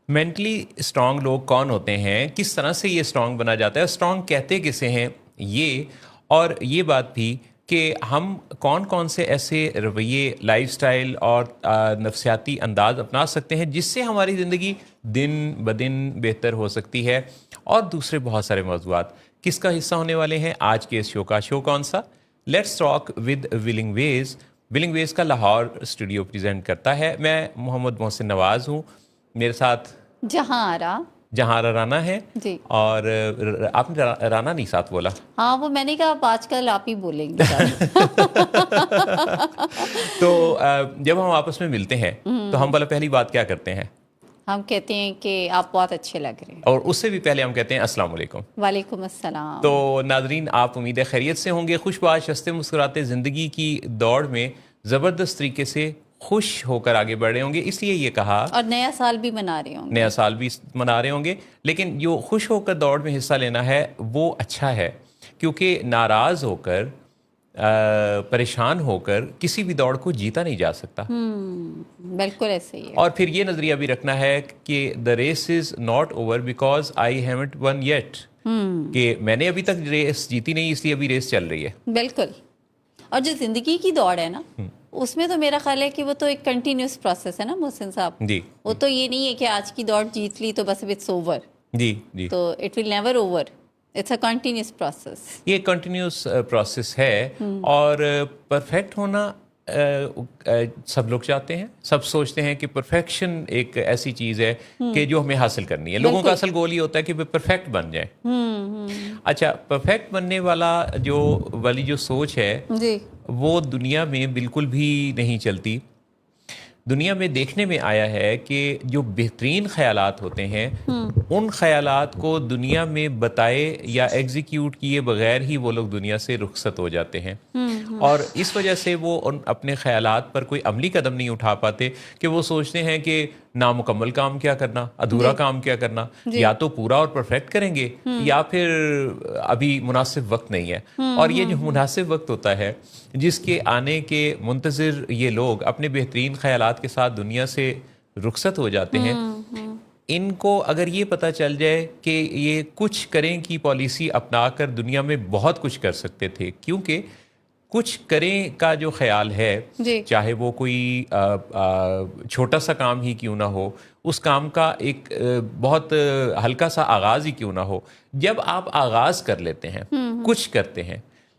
Mentally strong لوگ کون ہوتے ہیں، کس طرح سے یہ اسٹرانگ بنا جاتا ہے، اسٹرانگ کہتے کسے ہیں یہ، اور یہ بات بھی کہ ہم کون کون سے ایسے رویے، لائف سٹائل اور نفسیاتی انداز اپنا سکتے ہیں جس سے ہماری زندگی دن بدن بہتر ہو سکتی ہے، اور دوسرے بہت سارے موضوعات کس کا حصہ ہونے والے ہیں آج کے اس شو کا۔ شو کون سا؟ Let's talk with Willing Ways. Willing Ways کا لاہور اسٹوڈیو پریزنٹ کرتا ہے۔ میں محمد محسن نواز ہوں، میرے ساتھ جہاں رانا ہے، جی، اور آپ نے رانا نہیں ساتھ بولا؟ ہاں وہ میں نے کہا آج کل آپ ہی بولیں گے تو جب ہم آپس میں ملتے ہیں تو ہم بلا پہلی بات کیا کرتے ہیں؟ ہم کہتے ہیں کہ آپ بہت اچھے لگ رہے ہیں، اور اس سے بھی پہلے ہم کہتے ہیں السلام علیکم۔ وعلیکم السلام۔ تو ناظرین، آپ امید ہے خیریت سے ہوں گے، خوش باش ہنستے مسکراتے زندگی کی دوڑ میں زبردست طریقے سے خوش ہو کر آگے بڑھ رہے ہوں گے، اس لیے یہ کہا، اور نیا سال بھی منا رہے ہوں گے، نیا سال بھی منا رہے ہوں گے، لیکن جو خوش ہو کر دوڑ میں حصہ لینا ہے وہ اچھا ہے، کیونکہ ناراض ہو کر پریشان ہو کر کسی بھی دوڑ کو جیتا نہیں جا سکتا۔ بالکل ایسے ہی ہے۔ اور پھر یہ نظریہ بھی رکھنا ہے کہ the race is not over because I haven't won yet، کہ میں نے ابھی تک ریس جیتی نہیں، اس لیے ابھی ریس چل رہی ہے۔ بالکل، اور جو زندگی کی دوڑ ہے نا، اس میں تو میرا خیال ہے کہ وہ تو ایک کنٹینیوس پروسیس ہے نا محسن صاحب، جی، وہ تو یہ نہیں ہے کہ آج کی دوڑ جیت لی تو بس اٹس اوور، جی جی، تو it will never over, it's a continuous process. یہ کنٹینیوس پروسیس ہے، اور پرفیکٹ ہونا سب لوگ چاہتے ہیں، سب سوچتے ہیں کہ پرفیکشن ایک ایسی چیز ہے کہ جو ہمیں حاصل کرنی ہے۔ لوگوں کا اصل گول یہ ہوتا ہے کہ وہ پرفیکٹ بن جائیں۔ اچھا، پرفیکٹ بننے والی جو سوچ ہے جی، وہ دنیا میں بالکل بھی نہیں چلتی۔ دنیا میں دیکھنے میں آیا ہے کہ جو بہترین خیالات ہوتے ہیں ان خیالات کو دنیا میں بتائے یا ایگزیکیوٹ کیے بغیر ہی وہ لوگ دنیا سے رخصت ہو جاتے ہیں، اور اس وجہ سے وہ اپنے خیالات پر کوئی عملی قدم نہیں اٹھا پاتے، کہ وہ سوچتے ہیں کہ نامکمل کام کیا کرنا، ادھورا کام کیا کرنا، یا تو پورا اور پرفیکٹ کریں گے یا پھر ابھی مناسب وقت نہیں ہے۔ اور یہ جو مناسب وقت ہوتا ہے جس کے آنے کے منتظر یہ لوگ اپنے بہترین خیالات کے ساتھ دنیا سے رخصت ہو جاتے ہیں، ان کو اگر یہ پتہ چل جائے کہ یہ کچھ کریں کی پالیسی اپنا کر دنیا میں بہت کچھ کر سکتے تھے، کیونکہ کچھ کریں کا جو خیال ہے، چاہے وہ کوئی چھوٹا سا کام ہی کیوں نہ ہو، اس کام کا ایک بہت ہلکا سا آغاز ہی کیوں نہ ہو، جب آپ آغاز کر لیتے ہیں، کچھ کرتے ہیں،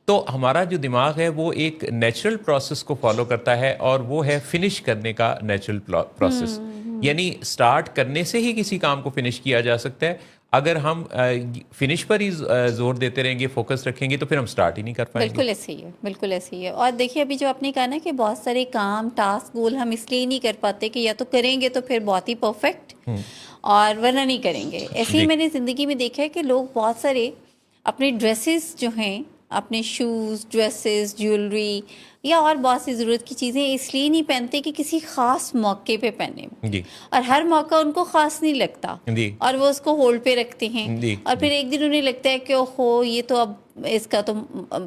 تو ہمارا جو دماغ ہے وہ ایک نیچرل پروسیس کو فالو کرتا ہے، اور وہ ہے فنش کرنے کا نیچرل پروسیس، یعنی سٹارٹ کرنے سے ہی کسی کام کو فنش کیا جا سکتا ہے۔ اگر ہم فنش پر ہی زور دیتے رہیں گے، فوکس رکھیں گے، تو پھر ہم سٹارٹ ہی نہیں کر پائیں گے۔ بالکل ایسے ہی ہے، بالکل ایسے ہی ہے۔ اور دیکھیے ابھی جو آپ نے کہا نا کہ بہت سارے کام، ٹاسک، گول ہم اس لیے نہیں کر پاتے کہ یا تو کریں گے تو پھر بہت ہی پرفیکٹ، اور ورنہ نہیں کریں گے۔ ایسے ہی میں نے زندگی میں دیکھا ہے کہ لوگ بہت سارے اپنے ڈریسز جو ہیں، اپنے شوز، ڈریسز، جیولری یا اور بہت سی ضرورت کی چیزیں اس لیے نہیں پہنتے کہ کسی خاص موقع پہ پہنے، اور ہر موقع ان کو خاص نہیں لگتا، اور وہ اس کو ہولڈ پہ رکھتے ہیں، اور پھر ایک دن انہیں لگتا ہے کہ اوہو یہ تو اب اس کا تو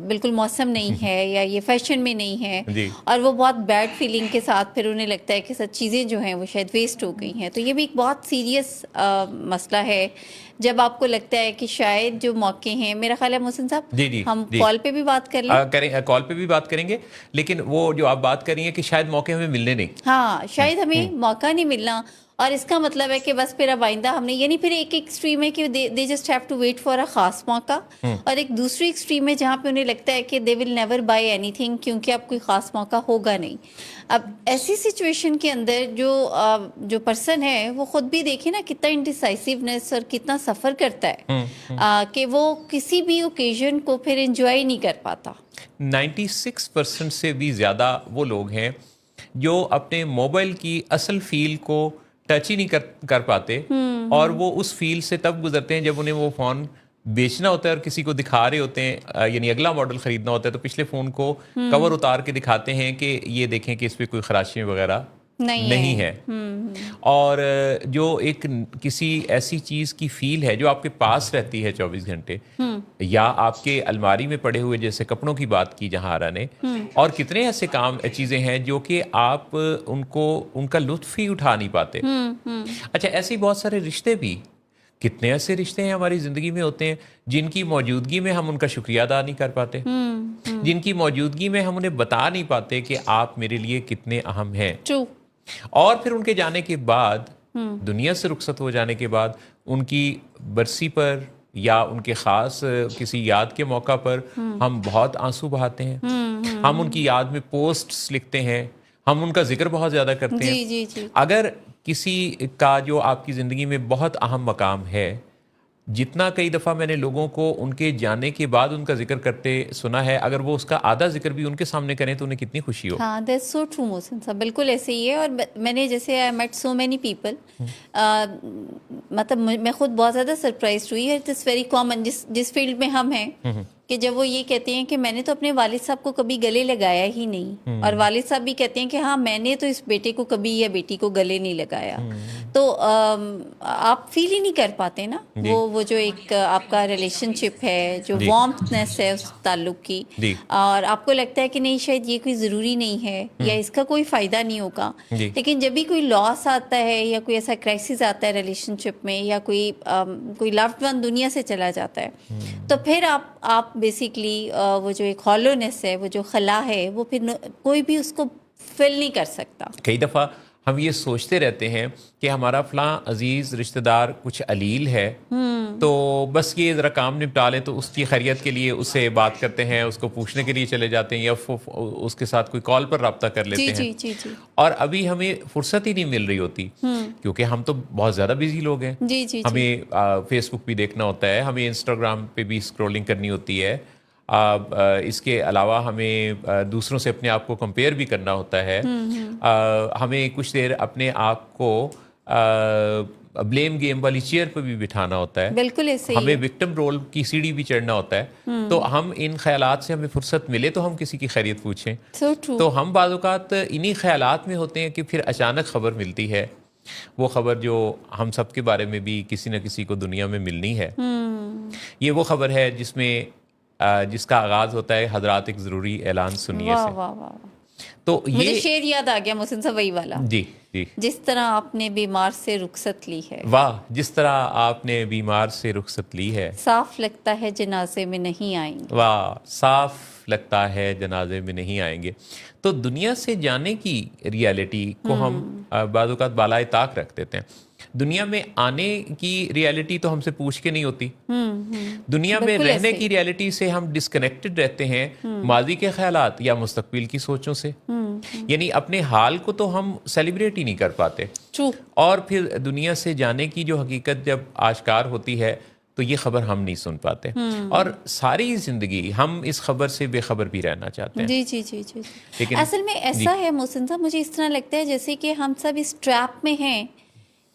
بالکل موسم نہیں ہے، یا یہ فیشن میں نہیں ہے، اور وہ بہت بیڈ فیلنگ کے ساتھ پھر انہیں لگتا ہے کہ سب چیزیں جو ہیں وہ شاید ویسٹ ہو گئی ہیں۔ تو یہ بھی ایک بہت سیریس مسئلہ ہے جب آپ کو لگتا ہے کہ شاید جو موقع ہیں، میرا خیال ہے محسن صاحب ہم کال پہ بھی بات کر لیں، کال پہ بھی بات کریں گے، لیکن وہ جو آپ بات کر رہی ہیں کہ شاید موقع ہمیں ملنے نہیں، ہاں شاید ہمیں موقع نہیں ملنا، اور اس کا مطلب ہے کہ بس پھر اب آئندہ ہم نے، یعنی پھر ایک ایکسٹریم ہے کہ they just have to wait for a خاص موقع، اور ایک دوسری ایکسٹریم ہے جہاں پہ انہیں لگتا ہے کہ they will never buy anything, کیونکہ اب کوئی خاص موقع ہوگا نہیں۔ اب ایسی سچویشن کے اندر جو پرسن ہے وہ خود بھی دیکھے نا کتنا انڈیسائسونیس اور کتنا سفر کرتا ہے کہ وہ کسی بھی اوکیزن کو پھر انجوائے نہیں کر پاتا۔ 96% سے بھی زیادہ وہ لوگ ہیں جو اپنے موبائل کی اصل فیل کو ٹچ ہی نہیں کر پاتے، اور وہ اس فیل سے تب گزرتے ہیں جب انہیں وہ فون بیچنا ہوتا ہے اور کسی کو دکھا رہے ہوتے ہیں، یعنی اگلا ماڈل خریدنا ہوتا ہے تو پچھلے فون کو کور اتار کے دکھاتے ہیں کہ یہ دیکھیں کہ اس پہ کوئی خراشیاں وغیرہ نہیں ہے. اور جو ایک کسی ایسی چیز کی فیل ہے جو آپ کے پاس رہتی ہے 24 گھنٹے, یا آپ کے الماری میں پڑے ہوئے, جیسے کپڑوں کی بات کی جہاں آرا نے, اور کتنے ایسے چیزیں ہیں جو کہ آپ ان کا لطف ہی اٹھا نہیں پاتے. اچھا, ایسے بہت سارے رشتے بھی, کتنے ایسے رشتے ہیں ہماری زندگی میں ہوتے ہیں جن کی موجودگی میں ہم ان کا شکریہ ادا نہیں کر پاتے, جن کی موجودگی میں ہم انہیں بتا نہیں پاتے کہ آپ میرے لیے کتنے اہم ہیں. اور پھر ان کے جانے کے بعد, دنیا سے رخصت ہو جانے کے بعد, ان کی برسی پر یا ان کے خاص کسی یاد کے موقع پر ہم بہت آنسو بہاتے ہیں, ہم ان کی یاد میں پوسٹس لکھتے ہیں, ہم ان کا ذکر بہت زیادہ کرتے ہیں. اگر کسی کا جو آپ کی زندگی میں بہت اہم مقام ہے, جتنا کئی دفعہ میں نے لوگوں کو ان کے جانے کے بعد ان کا ذکر کرتے سنا ہے, اگر وہ اس کا آدھا ذکر بھی ان کے سامنے کریں تو انہیں کتنی خوشی ہو. ہاں, دیٹس سو ٹرو محسن صاحب, بالکل ایسے ہی ہے. اور میں نے جیسے آئی میٹ سو مینی پیپل, مطلب میں خود بہت زیادہ سرپرائز ہوئی ہے. اٹس ویری کامن جس فیلڈ میں ہم ہیں, کہ جب وہ یہ کہتے ہیں کہ میں نے تو اپنے والد صاحب کو کبھی گلے لگایا ہی نہیں, اور والد صاحب بھی کہتے ہیں کہ ہاں میں نے تو اس بیٹے کو کبھی یا بیٹی کو گلے نہیں لگایا, تو آپ فیل ہی نہیں کر پاتے نا وہ جو ایک آپ کا ریلیشن شپ ہے, جو وارمتھنس ہے اس تعلق کی, اور آپ کو لگتا ہے کہ نہیں شاید یہ کوئی ضروری نہیں ہے یا اس کا کوئی فائدہ نہیں ہوگا. لیکن جب بھی کوئی لاس آتا ہے یا کوئی ایسا کرائسس آتا ہے ریلیشن شپ میں, یا کوئی لوڈ ون دنیا سے چلا جاتا ہے, تو پھر آپ بیسیکلی وہ جو ایک ہالونیس ہے, وہ جو خلا ہے, وہ پھر کوئی بھی اس کو فل نہیں کر سکتا. کئی دفعہ ہم یہ سوچتے رہتے ہیں کہ ہمارا فلاں عزیز رشتہ دار کچھ علیل ہے, تو بس یہ ذرا کام نپٹا لیں تو اس کی خیریت کے لیے اس سے بات کرتے ہیں, اس کو پوچھنے کے لیے چلے جاتے ہیں, یا اس کے ساتھ کوئی کال پر رابطہ کر لیتے ہیں. اور ابھی ہمیں فرصت ہی نہیں مل رہی ہوتی, کیونکہ ہم تو بہت زیادہ بزی لوگ ہیں. ہمیں فیس بک بھی دیکھنا ہوتا ہے, ہمیں انسٹاگرام پہ بھی اسکرولنگ کرنی ہوتی ہے, اس کے علاوہ ہمیں دوسروں سے اپنے آپ کو کمپیئر بھی کرنا ہوتا ہے, ہمیں کچھ دیر اپنے آپ کو بلیم گیم والی چیئر پہ بھی بٹھانا ہوتا ہے, بالکل ایسے ہمیں وکٹم رول کی سیڑھی بھی چڑھنا ہوتا ہے. تو ہم ان خیالات سے, ہمیں فرصت ملے تو ہم کسی کی خیریت پوچھیں, تو ہم بعض اوقات انہی خیالات میں ہوتے ہیں کہ پھر اچانک خبر ملتی ہے, وہ خبر جو ہم سب کے بارے میں بھی کسی نہ کسی کو دنیا میں ملنی ہے. یہ وہ خبر ہے جس کا آغاز ہوتا ہے حضرات ایک ضروری اعلان سنیے سے. تو مجھے شعر یاد آ گیا محسن صاحب وہی والا, جی, جس طرح آپ نے بیمار سے رخصت لی ہے, واہ, جس طرح آپ نے بیمار سے رخصت لی ہے, صاف لگتا ہے جنازے میں نہیں آئیں گے. واہ, صاف لگتا ہے جنازے میں نہیں آئیں گے. تو دنیا سے جانے کی ریالٹی کو ہم بعض اوقات بالائے طاق رکھ دیتے ہیں. دنیا میں آنے کی ریالٹی تو ہم سے پوچھ کے نہیں ہوتی, دنیا میں رہنے کی ریالٹی سے ہم ڈسکنیکٹڈ رہتے ہیں ماضی کے خیالات یا مستقبل کی سوچوں سے. یعنی اپنے حال کو تو ہم سیلیبریٹ ہی نہیں کر پاتے. اور پھر دنیا سے جانے کی جو حقیقت جب آشکار ہوتی ہے تو یہ خبر ہم نہیں سن پاتے, اور ساری زندگی ہم اس خبر سے بے خبر بھی رہنا چاہتے ہیں. جی. لیکن اصل میں ایسا ہے محسن صاحب, مجھے اس طرح لگتا ہے جیسے کہ ہم سب اس ٹریپ میں ہیں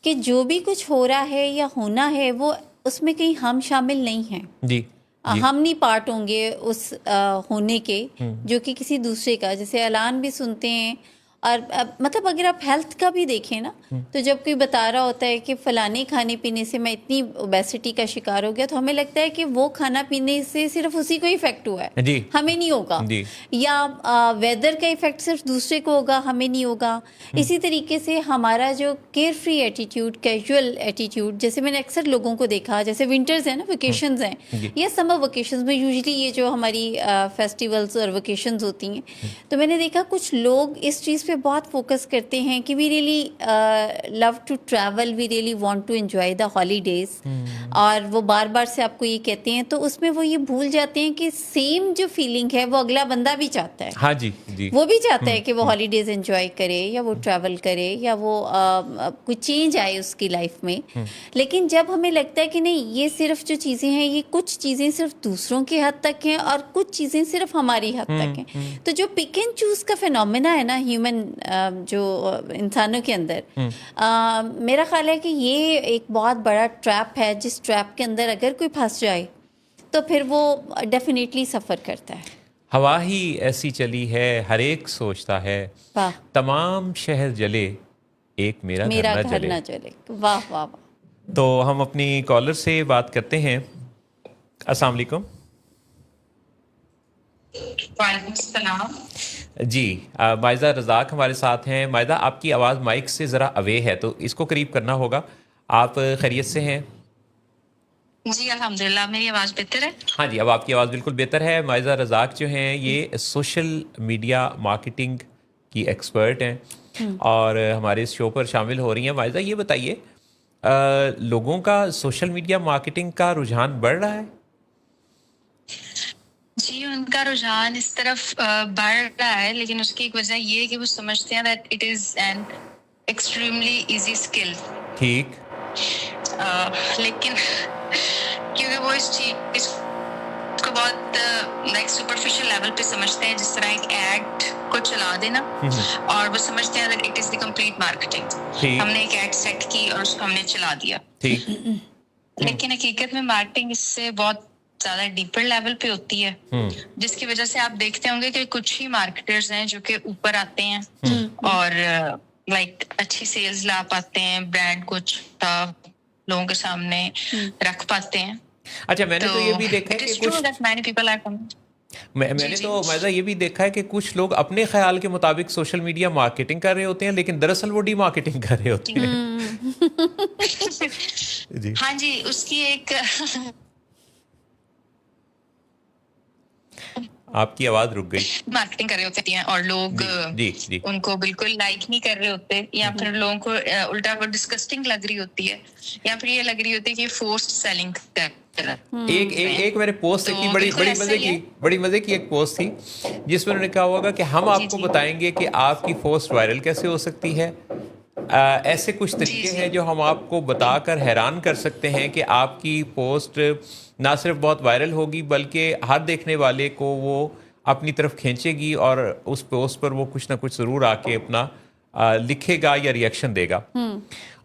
کہ جو بھی کچھ ہو رہا ہے یا ہونا ہے وہ اس میں کہیں ہم شامل نہیں ہیں. ہم نہیں پارٹ ہوں گے اس ہونے کے جو کہ کسی دوسرے کا, جیسے اعلان بھی سنتے ہیں. اور مطلب اگر آپ ہیلتھ کا بھی دیکھیں نا, تو جب کوئی بتا رہا ہوتا ہے کہ فلانے کھانے پینے سے میں اتنی اوبیسٹی کا شکار ہو گیا, تو ہمیں لگتا ہے کہ وہ کھانا پینے سے صرف اسی کو افیکٹ ہوا ہے, ہمیں نہیں ہوگا. یا ویدر کا افیکٹ صرف دوسرے کو ہوگا, ہمیں نہیں ہوگا. اسی طریقے سے ہمارا جو carefree attitude, casual attitude, جیسے میں نے اکثر لوگوں کو دیکھا, جیسے ونٹرز ہیں نا, ویکیشنز ہیں, یا سمر ویکیشنز میں یوزلی یہ جو ہماری فیسٹیولز اور ویکیشنز ہوتی ہیں, تو میں نے دیکھا کچھ لوگ اس چیز پہ بہت فوکس کرتے ہیں کہ we really love to travel, we really want to enjoy the holidays, اور وہ بار بار سے آپ کو یہ کہتے ہیں, تو اس میں وہ یہ بھول جاتے ہیں کہ سیم جو فیلنگ ہے وہ اگلا بندہ بھی چاہتا ہے. ہاں جی, وہ بھی چاہتا ہے کہ وہ ہالیڈیز انجوائے کرے, یا وہ ٹریول کرے, یا وہ کوئی چینج آئے اس کی لائف میں. لیکن جب ہمیں لگتا ہے کہ نہیں, یہ صرف جو چیزیں ہیں, یہ کچھ چیزیں صرف دوسروں کے حد تک ہیں اور کچھ چیزیں صرف ہماری حد تک ہیں, تو جو پک اینڈ چوز کا فینومینا ہے نا ہیومن, جو انسانوں کے اندر, میرا خیال ہے کہ یہ ایک بہت بڑا ٹریپ ہے, جس ٹریپ کے اندر اگر کوئی پھنس جائے تو پھر وہ ڈیفینیٹلی سفر کرتا ہے. ہوا ہی ایسی چلی ہے ہر ایک سوچتا ہے واہ، تمام شہر جلے ایک میرا میرا گھر نہ گھر جلے. نہ چلے. واہ واہ واہ. تو ہم اپنی کالر سے بات کرتے ہیں. السلام علیکم. وعلیکم السلام. جی مائزہ رزاق ہمارے ساتھ ہیں. مائزہ آپ کی آواز مائک سے ذرا اوے ہے تو اس کو قریب کرنا ہوگا. آپ خیریت سے ہیں؟ جی الحمدللہ. میری آواز بہتر ہے؟ ہاں جی اب آپ کی آواز بالکل بہتر ہے. مائزہ رزاق جو ہیں یہ سوشل میڈیا مارکیٹنگ کی ایکسپرٹ ہیں اور ہمارے اس شو پر شامل ہو رہی ہیں. مائزہ یہ بتائیے لوگوں کا سوشل میڈیا مارکیٹنگ کا رجحان بڑھ رہا ہے؟ جی ان کا رجحان اس طرف بڑھ رہا ہے، لیکن اس کی ایک وجہ یہ ہے کہ وہ سمجھتے ہیں that it is an extremely easy skill. ٹھیک. لیکن کیونکہ وہ اس چیز کو بہت لائک سپرفیشل لیول پہ سمجھتے ہیں، جس طرح ایک ایڈ کو چلا دینا، اور وہ سمجھتے ہیں that it is the complete marketing. ہم نے ایک ایڈ سیٹ کی اور اس کو ہم نے چلا دیا. ٹھیک. لیکن حقیقت میں مارکیٹنگ اس سے بہت زیادہ ڈیپر لیول پہ ہوتی ہے، جس کی وجہ سے آپ دیکھتے ہوں گے کہ کچھ ہی مارکیٹرز ہیں جو کہ اوپر آتے ہیں اور لائک اچھی سیلز لا پاتے ہیں، برانڈ کو اچھا لوگوں کے سامنے رکھ پاتے ہیں. اچھا میں نے تو یہ بھی دیکھا ہے کہ کچھ میں نے تو مائزہ یہ بھی دیکھا ہے کہ کچھ لوگ اپنے خیال کے مطابق سوشل میڈیا مارکیٹنگ کر رہے ہوتے ہیں لیکن دراصل وہ ڈی مارکیٹنگ کر رہے ہوتے ہیں. جی ہاں جی، اس کی ایک آپ کی آواز رک گئی. مارکیٹنگ کر رہے ہوتے ہیں اور لوگ جی جی ان کو بالکل لائک نہیں کر رہے ہوتے، یا پھر لوگوں کو الٹا وہ ڈسکسٹنگ لگ رہی ہوتی ہے، یا پھر یہ لگ رہی ہوتی ہے کہ فورسڈ سیلنگ کر. ایک میں نے پوسٹ دیکھی بڑی مزے کی ایک پوسٹ تھی جس میں انہوں نے کہا ہوگا کہ ہم آپ کو بتائیں گے کہ آپ کی پوسٹ وائرل کیسے ہو سکتی ہے. ایسے کچھ طریقے ہیں جو ہم آپ کو بتا کر حیران کر سکتے ہیں کہ آپ کی پوسٹ نہ صرف بہت وائرل ہوگی بلکہ ہر دیکھنے والے کو وہ اپنی طرف کھینچے گی اور اس پوسٹ پر وہ کچھ نہ کچھ ضرور آ کے اپنا لکھے گا یا ریئیکشن دے گا.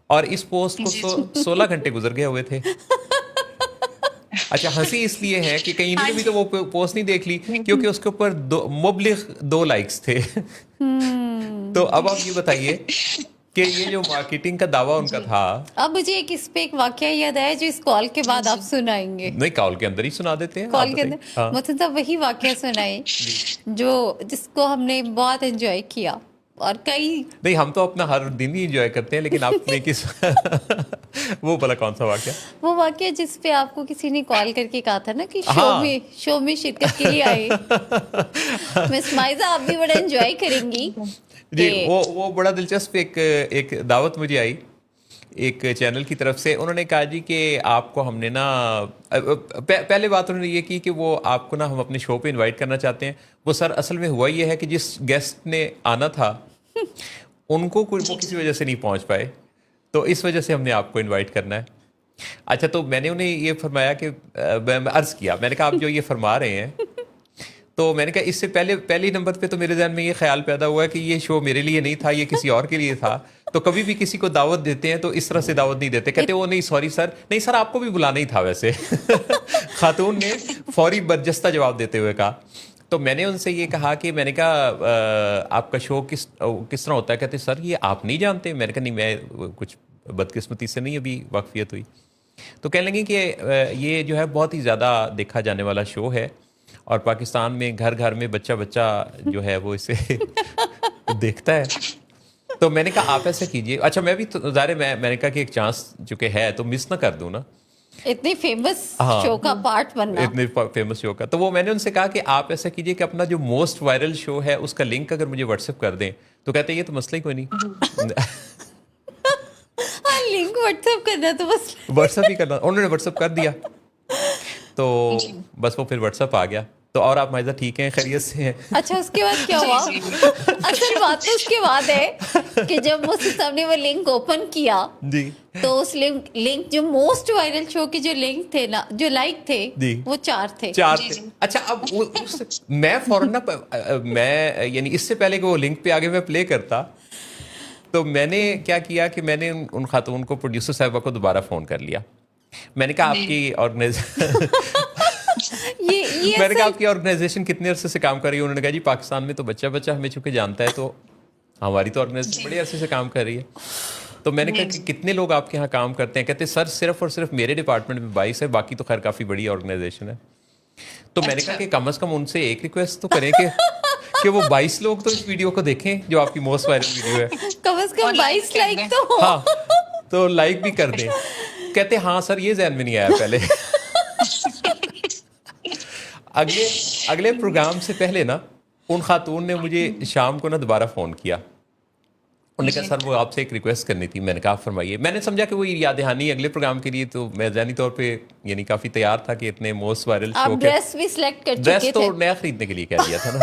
اور اس پوسٹ کو 16 گھنٹے گزر گئے ہوئے تھے. اچھا ہنسی اس لیے ہے کہ کہیں انہوں نے بھی تو وہ پوسٹ نہیں دیکھ لی کیونکہ اس کے اوپر مبلغ 2 لائکس تھے. تو اب آپ یہ بتائیے کہ یہ جو مارکیٹنگ کا دعویٰ ان کا تھا. اب مجھے اس پہ ایک واقعہ یاد آیا جو اس کال کے بعد آپ سنائیں گے. نہیں کال کے اندر ہی سنا دیتے ہیں. کال کے اندر مطلب وہی واقعہ سنائیں جس کو ہم نے بہت انجوائے کیا. اور نہیں ہم تو اپنا ہر دن ہی انجوائے کرتے ہیں، لیکن آپ نے کس وہ بلا کون سا واقعہ؟ وہ واقعہ جس پہ آپ کو کسی نے کال کر کے کہا تھا نا کہ شو میں شرکت کے لیے آئے. مس مائزہ آپ بھی بڑا انجوائے کریں گی. جی وہ بڑا دلچسپ ایک دعوت مجھے آئی ایک چینل کی طرف سے. انہوں نے کہا جی کہ آپ کو ہم نے نا پہلے بات انہوں نے یہ کی کہ وہ آپ کو نا ہم اپنے شو پہ انوائٹ کرنا چاہتے ہیں. وہ سر اصل میں ہوا یہ ہے کہ جس گیسٹ نے آنا تھا ان کو وہ کسی وجہ سے نہیں پہنچ پائے، تو اس وجہ سے ہم نے آپ کو انوائٹ کرنا ہے. اچھا تو میں نے انہیں یہ فرمایا کہ عرض کیا، میں نے کہا آپ جو یہ فرما رہے ہیں تو میں نے کہا اس سے پہلی نمبر پہ تو میرے ذہن میں یہ خیال پیدا ہوا ہے کہ یہ شو میرے لیے نہیں تھا، یہ کسی اور کے لیے تھا. تو کبھی بھی کسی کو دعوت دیتے ہیں تو اس طرح سے دعوت نہیں دیتے، کہتے وہ نہیں سوری سر، نہیں سر آپ کو بھی بلانا ہی تھا. ویسے خاتون نے فوری برجستہ جواب دیتے ہوئے کہا. تو میں نے ان سے یہ کہا کہ میں نے کہا آپ کا شو کس طرح ہوتا ہے؟ کہتے سر یہ آپ نہیں جانتے. میں نے کہا نہیں میں کچھ بدقسمتی سے نہیں ابھی واقفیت ہوئی. تو کہنے لگے کہ یہ جو ہے بہت ہی زیادہ دیکھا جانے والا شو ہے اور پاکستان میں گھر گھر میں بچہ جو ہے وہ اسے دیکھتا ہے. تو میں نے کہا آپ ایسا کیجئے. اچھا میں بھی ظاہر میں نے کہا کہ ایک چانس چونکہ ہے تو مس نہ کر دوں نا، اتنی فیمس شو کا پارٹ بننا، اتنے فیمس شو کا. تو وہ میں نے ان سے کہا کہ آپ ایسا کیجئے کہ اپنا جو موسٹ وائرل شو ہے اس کا لنک اگر مجھے واٹس ایپ کر دیں. تو کہتے ہیں یہ تو مسئلہ ہی کوئی نہیں. لنک واٹس ایپ کرنا تو بس واٹس ایپ ہی کرنا. انہوں نے واٹس ایپ کر دیا تو بس وہ پھر واٹس ایپ آ گیا. تو اور آپ مائزہ ٹھیک ہیں، خیریت سے ہیں؟ اچھا اس کے بعد کیا ہوا؟ اصل بات تو اس کے بعد ہے کہ جب مجھ سے نے وہ لنک اوپن کیا جی تو اس لنک جو موسٹ وائرل شو کے جو لنک تھے نا، جو لائک تھے وہ 4 تھے. اچھا اب میں فوراً میں یعنی اس سے پہلے کہ وہ لنک پہ آگے میں پلے کرتا تو میں نے کیا کیا کہ میں نے ان خاتون کو پروڈیوسر صاحبہ کو دوبارہ فون کر لیا. میں نے کہا آپ کی میں نے کہا آپ کی آرگنائزیشن کتنے عرصے سے کام کر رہی ہے؟ انہوں نے کہا جی پاکستان میں تو بچہ ہمیں چونکہ جانتا ہے تو ہماری تو آرگنائزیشن بڑے عرصے سے کام کر رہی ہے. تو میں نے کہا کہ کتنے لوگ آپ کے یہاں کام کرتے ہیں؟ کہتے سر صرف اور صرف میرے ڈپارٹمنٹ میں 22 ہے, باقی تو خیر کافی بڑی آرگنائزیشن ہے. تو میں نے کہا کہ کم از کم ان سے ایک ریکویسٹ تو کریں کہ وہ 22 لوگ تو اس ویڈیو کو دیکھیں جو آپ کی موسٹ وائرل ویڈیو ہے, کم از کم 22 لائک تو ہو. ہاں تو لائک بھی کر دیں. کہتے ہاں سر یہ ذہن میں نہیں آیا پہلے. اگلے پروگرام سے پہلے نا ان خاتون نے مجھے شام کو نا دوبارہ فون کیا. انہوں نے کہا سر وہ آپ سے ایک ریکویسٹ کرنی تھی. میں نے کہا فرمائیے. میں نے سمجھا کہ وہ یاد دہانی اگلے پروگرام کے لیے, تو میں ذہنی طور پہ یعنی کافی تیار تھا کہ اتنے موسٹ وائرل شو کے ڈریس بھی سلیکٹ کر چکے ڈریس تھے, تو نیا خریدنے کے لیے کہہ دیا تھا نا.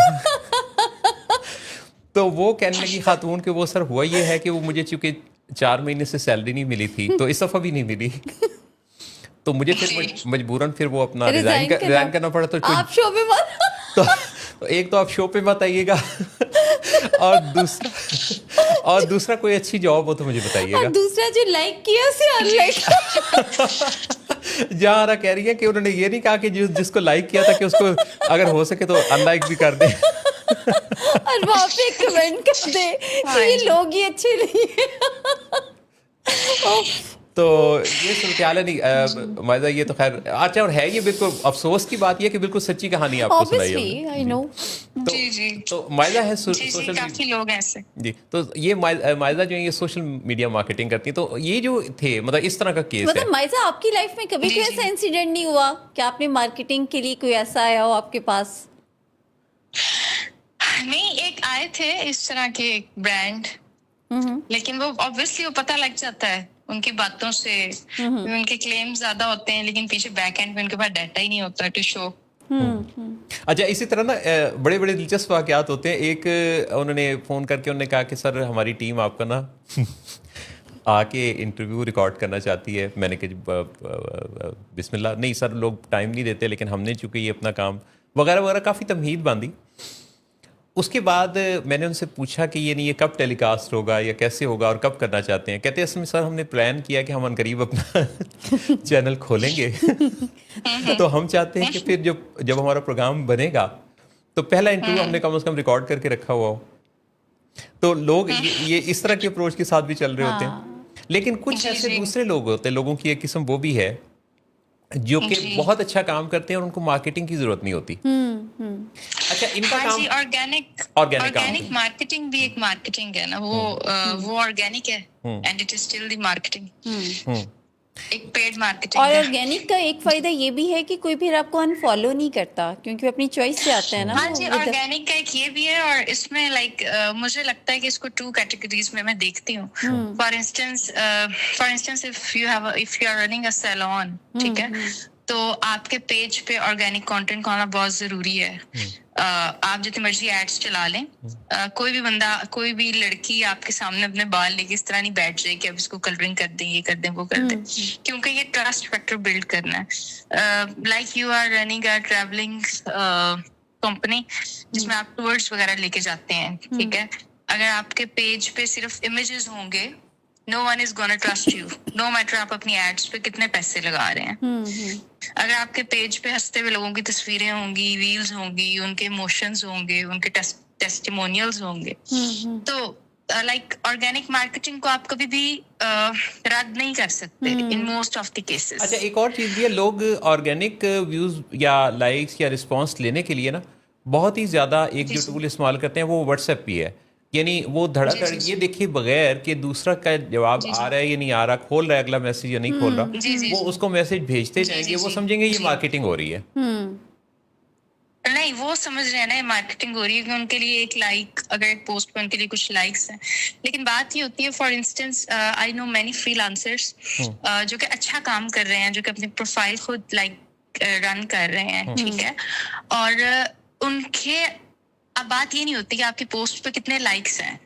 تو وہ کہنے لگی خاتون کہ وہ سر ہوا یہ ہے کہ وہ مجھے چونکہ 4 مہینے سے سیلری نہیں ملی تھی تو اس دفعہ بھی نہیں ملی, تو مجھے پھر مجبوراً پھر وہ اپنا ریزائن کرنا پڑا. تو آپ شو پہ مت, تو ایک تو آپ شو پہ مت آئیے گا اور دوسرا کوئی اچھی جاب ہو تو مجھے بتائیے گا. اور دوسرا جو لائک کیا اسے ان لائک. جہاں کہہ رہی ہے کہ انہوں نے یہ نہیں کہا کہ جس کو لائک کیا تھا کہ اس کو اگر ہو سکے تو ان لائک بھی کر دیں اور وہاں پہ کمنٹ کر دے کہ یہ لوگ ہی اچھے نہیں ہیں. تو یہ صورتحال ہے. نہیں مائزہ یہ تو خیر اچھا, اور ہے یہ بالکل افسوس کی بات یہ کہ بالکل سچی کہانی آپ کو سنائی ہے. تو مائزہ ہے سوشل کافی لوگ ایسے جی, تو یہ مائزہ جو ہے یہ سوشل میڈیا مارکیٹنگ کرتی ہیں. تو یہ جو تھے مطلب اس طرح کا کیس ہے. مطلب مائزہ آپ کی لائف میں کبھی کوئی ایسا انسیڈنٹ نہیں ہوا کہ آپ نے مارکیٹنگ کے لیے کوئی ایسا آیا ہو آپ کے پاس؟ نہیں, ایک آئے تھے اس طرح کے ایک برانڈ, لیکن وہ obviously وہ پتہ لگ جاتا ہے ان کی باتوں سے. ان کے کلیم زیادہ ہوتے ہیں لیکن پیچھے بیک اینڈ میں ان کے پاس ڈیٹا ہی نہیں ہوتا ٹو شو. اچھا, اسی طرح نا بڑے بڑے دلچسپ واقعات ہوتے ہیں. ایک انہوں نے فون کر کے انہوں نے کہا کہ سر ہماری ٹیم آپ کا نا آ کے انٹرویو ریکارڈ کرنا چاہتی ہے. میں نے کہا بسم اللہ. نہیں سر لوگ ٹائم نہیں دیتے, لیکن ہم نے چونکہ یہ اپنا کام وغیرہ وغیرہ کافی تمہید باندھی. اس کے بعد میں نے ان سے پوچھا کہ یہ کب ٹیلی کاسٹ ہوگا یا کیسے ہوگا اور کب کرنا چاہتے ہیں. کہتے ہیں اصل میں سر ہم نے پلان کیا کہ ہم عنقریب اپنا چینل کھولیں گے تو ہم چاہتے ہیں کہ پھر جب ہمارا پروگرام بنے گا تو پہلا انٹرویو ہم نے کم از کم ریکارڈ کر کے رکھا ہوا ہو. تو لوگ یہ اس طرح کے اپروچ کے ساتھ بھی چل رہے ہوتے ہیں. لیکن کچھ ایسے دوسرے لوگ ہوتے ہیں, لوگوں کی ایک قسم وہ بھی ہے جو کہ بہت اچھا کام کرتے ہیں اور ان کو مارکیٹنگ کی ضرورت نہیں ہوتی. اچھا, ان کا کام آرگینک مارکیٹنگ بھی ایک مارکیٹنگ ہے نا, وہ آرگینک ہے and it is still the marketing, ایک پیڈ مارکیٹنگ. اور آرگینک کا ایک فائدہ یہ بھی ہے کہ کوئی پھر آپ کو انفالو نہیں کرتا کیونکہ اپنی چوائس سے آتا ہے نا. ہاں جی, آرگینک کا ایک یہ بھی ہے, اور اس میں لائک مجھے لگتا ہے کہ اس کو 2 کیٹیگریز میں دیکھتی ہوں. For instance if you are running a salon, ٹھیک ہے, تو آپ کے پیج پہ آرگینک کانٹینٹ ہونا بہت ضروری ہے. آپ جتنی مرضی ایڈس چلا لیں, کوئی بھی بندہ, کوئی بھی لڑکی آپ کے سامنے اپنے بال لے کے اس طرح نہیں بیٹھ جائے کہ اب اس کو کلرنگ کر دیں, یہ کر دیں, وہ کر دیں, کیونکہ یہ ٹرسٹ فیکٹر بلڈ کرنا ہے. Like you are running a travelling company جس میں آپ ٹورس وغیرہ لے کے جاتے ہیں, ٹھیک ہے. اگر آپ کے پیج پہ صرف امیجز ہوں گے, no one is gonna trust you, no matter آپ اپنی ایڈس پہ کتنے پیسے لگا رہے ہیں. اگر آپ کے پیج پہ ہنستے ہوئے لوگوں کی تصویریں ہوں گی, ریلز ہوں گی, ان کے ایموشنز ہوں گے, ان کے ٹیسٹیمونیلز ہوں گے, تو لائک آرگینک مارکیٹنگ کو آپ کبھی بھی رد نہیں کر سکتے in most of the cases. اچھا, ایک اور چیز بھی ہے, لوگ آرگینک ویوز یا لائکس یا رسپانس لینے کے لیے نا بہت ہی زیادہ ایک جو ٹول استعمال کرتے ہیں وہ واٹس ایپ بھی ہے. یعنی وہ دھڑا دھڑ یہ دیکھیے بغیر کہ دوسرا کا جواب آ رہا ہے یا نہیں آ رہا, کھول رہا ہے اگلا میسج یا نہیں کھول رہا, وہ اس کو میسج بھیجتے جائیں گے, وہ سمجھیں گے یہ مارکیٹنگ ہو رہی ہے. نہیں, وہ سمجھ رہے ہیں نا یہ مارکیٹنگ ہو رہی ہے کہ ان کے لیے ایک لائک, اگر ایک پوسٹ پہ ان کے لیے کچھ لائکس ہیں. لیکن بات یہ ہوتی ہے, for instance I know many freelancers جو کہ اچھا کام کر رہے ہیں, جو کہ اپنی پروفائل خود لائک رن کر رہے ہیں, ٹھیک ہے, اور ان کے اب بات یہ نہیں ہوتی کہ آپ کی پوسٹ پہ کتنے لائکس ہیں,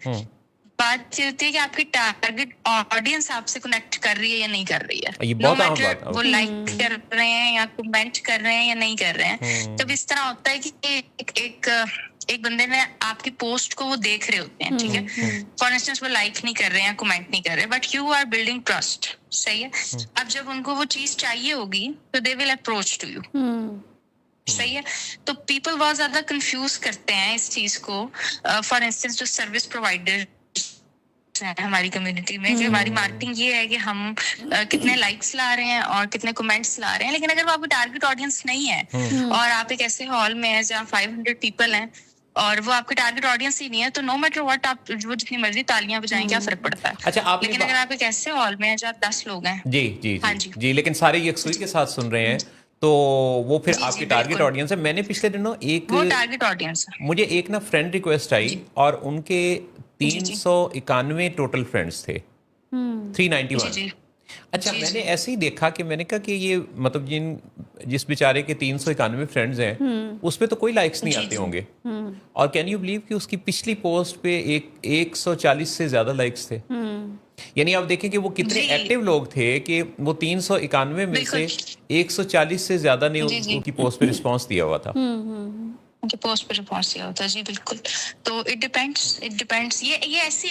بات یہ ہوتی ہے کہ آپ کی ٹارگیٹ آڈینس آپ سے کنیکٹ کر رہی ہے یا نہیں کر رہی ہے. نو میٹر وہ لائک کر رہے ہیں یا کمنٹ کر رہے ہیں یا نہیں کر رہے ہیں. تب اس طرح ہوتا ہے کہ ایک بندے نے آپ کی پوسٹ کو وہ دیکھ رہے ہوتے ہیں, ٹھیک ہے, فار انسٹنس وہ لائک نہیں کر رہے ہیں, کمنٹ نہیں کر رہے, but you are building trust, صحیح ہے. اب جب ان کو وہ چیز چاہیے ہوگی تو دے ول اپروچ ٹو یو, صحیح ہے. تو پیپل بہت زیادہ کنفیوز کرتے ہیں اس چیز کو. فار انسٹنس جو سروس پرووائڈر ہماری کمیونٹی میں کہ ہماری مارکیٹنگ یہ ہے کہ ہم کتنے لائکس لا رہے ہیں اور کتنے کمنٹس لا رہے ہیں, لیکن اگر وہ آپ کی ٹارگیٹ آڈینس نہیں ہے اور آپ ایک ایسے ہال میں ہیں جہاں 500 پیپل ہیں اور وہ آپ کی ٹارگیٹ آڈینس ہی نہیں ہے, تو نو میٹر واٹ آپ وہ جتنی مرضی تالیاں بجائیں, کیا فرق پڑتا ہے. اچھا, آپ لیکن اگر آپ ایک ایسے ہال میں ہیں جہاں 10 لوگ ہیں, جی جی ہاں جی جی, لیکن سارے یکسوئی کے ساتھ سن رہے ہیں تو وہ پھر آپ کی ٹارگیٹ آڈینس ہے. میں نے پچھلے دنوں ایک وہ ٹارگیٹ آڈینس ہے. مجھے ایک نا فرینڈ ریکویسٹ آئی اور ان کے 391 ٹوٹل فرینڈس تھے, 391. اچھا, میں نے ایسے ہی دیکھا کہ میں نے کہا کہ یہ مطلب جس بیچارے کے 391 فرینڈز ہیں اس پہ تو کوئی لائکس نہیں آتے ہوں گے, اور کین یو بلیو کہ اس کی پچھلی پوسٹ پہ 140 سے زیادہ لائکس تھے. یعنی آپ دیکھیں کہ وہ کتنے ایکٹیو لوگ تھے کہ وہ 391 میں سے 140 سے زیادہ نے ان کی پوسٹ پہ رسپانس دیا ہوا تھا. پوسٹ پہ رسپانس دیا ہوتا ہے. جی بالکل. تو اٹ ڈیپینڈس. یہ ایسی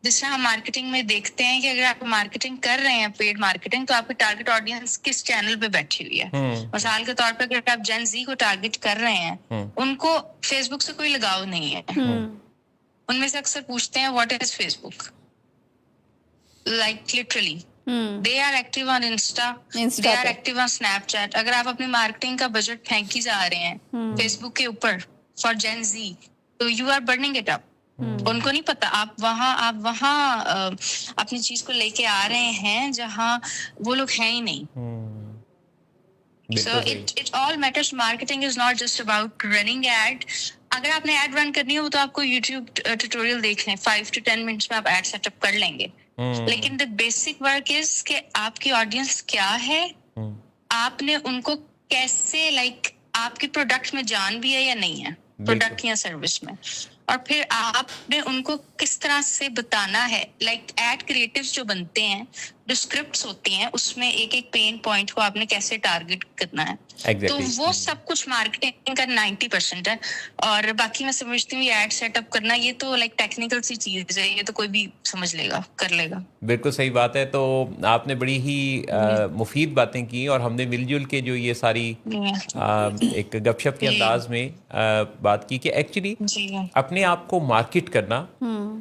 جس طرح ہم مارکیٹنگ میں دیکھتے ہیں کہ اگر آپ مارکیٹنگ کر رہے ہیں پیڈ مارکیٹنگ, تو آپ کی ٹارگیٹ آڈینس کس چینل پہ بیٹھی ہوئی ہے. مثال کے طور پہ اگر آپ جین زی کو ٹارگیٹ کر رہے ہیں, ان کو فیس بک سے کوئی لگاؤ نہیں ہے. ان میں سے اکثر پوچھتے ہیں what is Facebook, like literally they are active on Insta, they are active on Snapchat. اگر آپ اپنی مارکیٹنگ کا بجٹ پھینکی جا رہے ہیں فیس بک کے اوپر فار جین زی, تو you are burning it up. ان کو نہیں پتا آپ وہاں اپنی چیز کو لے کے آ رہے ہیں جہاں وہ لوگ ہیں ہی نہیں. So it all matters. Marketing is not just about running ad. اگر آپ نے ایڈ رن کرنی ہو تو آپ کو یوٹیوب ٹیوٹوریل دیکھ لیں, 5 to 10 منٹس میں آپ ایڈ سیٹ اپ کر لیں گے. لیکن دا بیسک ورک از کہ آپ کی آڈینس کیا ہے, آپ نے ان کو کیسے لائک آپ کی پروڈکٹ میں جان بھی ہے یا نہیں ہے, پروڈکٹ یا سروس میں, اور پھر آپ نے ان کو کس طرح سے بتانا ہے. لائک ایڈ کریٹیوز جو بنتے ہیں, جو اسکرپٹس ہوتی ہیں, اس میں ایک ایک پین پوائنٹ کو آپ نے کیسے ٹارگیٹ کرنا ہے. تو وہ سب کچھ مارکیٹنگ کا 90% ہے. اور باقی میں سمجھتی ہوں یہ ایڈ سیٹ اپ کرنا یہ تو لائک ٹیکنیکل سی چیز ہے, یہ تو کوئی بھی سمجھ لے گا, کر لے گا. بالکل صحیح بات ہے. تو آپ نے بڑی ہی مفید باتیں کی اور ہم نے مل جل کے جو یہ ساری ایک گپ شپ کے انداز میں بات کی کہ ایکچولی اپنے آپ کو مارکیٹ کرنا,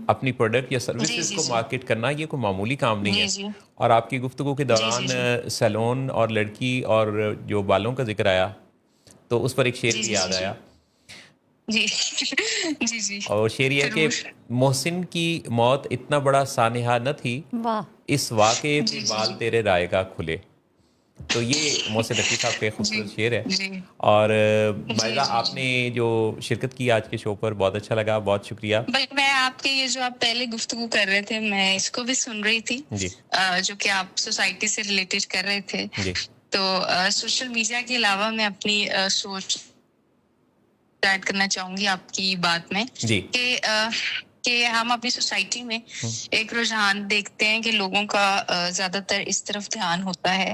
اپنی پروڈکٹ یا سروسز کو مارکیٹ کرنا, یہ کوئی معمولی کام نہیں ہے. اور آپ کی گفتگو کے دوران سیلون اور لڑکی اور جو بالوں کا ذکر آیا تو اس پر ایک شعر بھی یاد آیا. اور شعر یہ ہے کہ محسن کی موت اتنا بڑا سانحہ نہ تھی, اس واقعے پہ بال تیرے رائے گا کھلے. تو یہ محسن رفیع صاحب کا خوبصورت شعر ہے. اور مائزہ, آپ نے جو شرکت کی آج کے شو پر بہت اچھا لگا, بہت شکریہ. میں آپ کے یہ جو آپ پہلے گفتگو کر رہے تھے, میں اس کو بھی سن رہی تھی, جو کہ آپ سوسائٹی سے ریلیٹڈ کر رہے تھے. تو سوشل میڈیا کے علاوہ میں اپنی سوچ ایڈ کرنا چاہوں گی آپ کی بات میں کہ ہم اپنی سوسائٹی میں ایک رجحان دیکھتے ہیں کہ لوگوں کا زیادہ تر اس طرف دھیان ہوتا ہے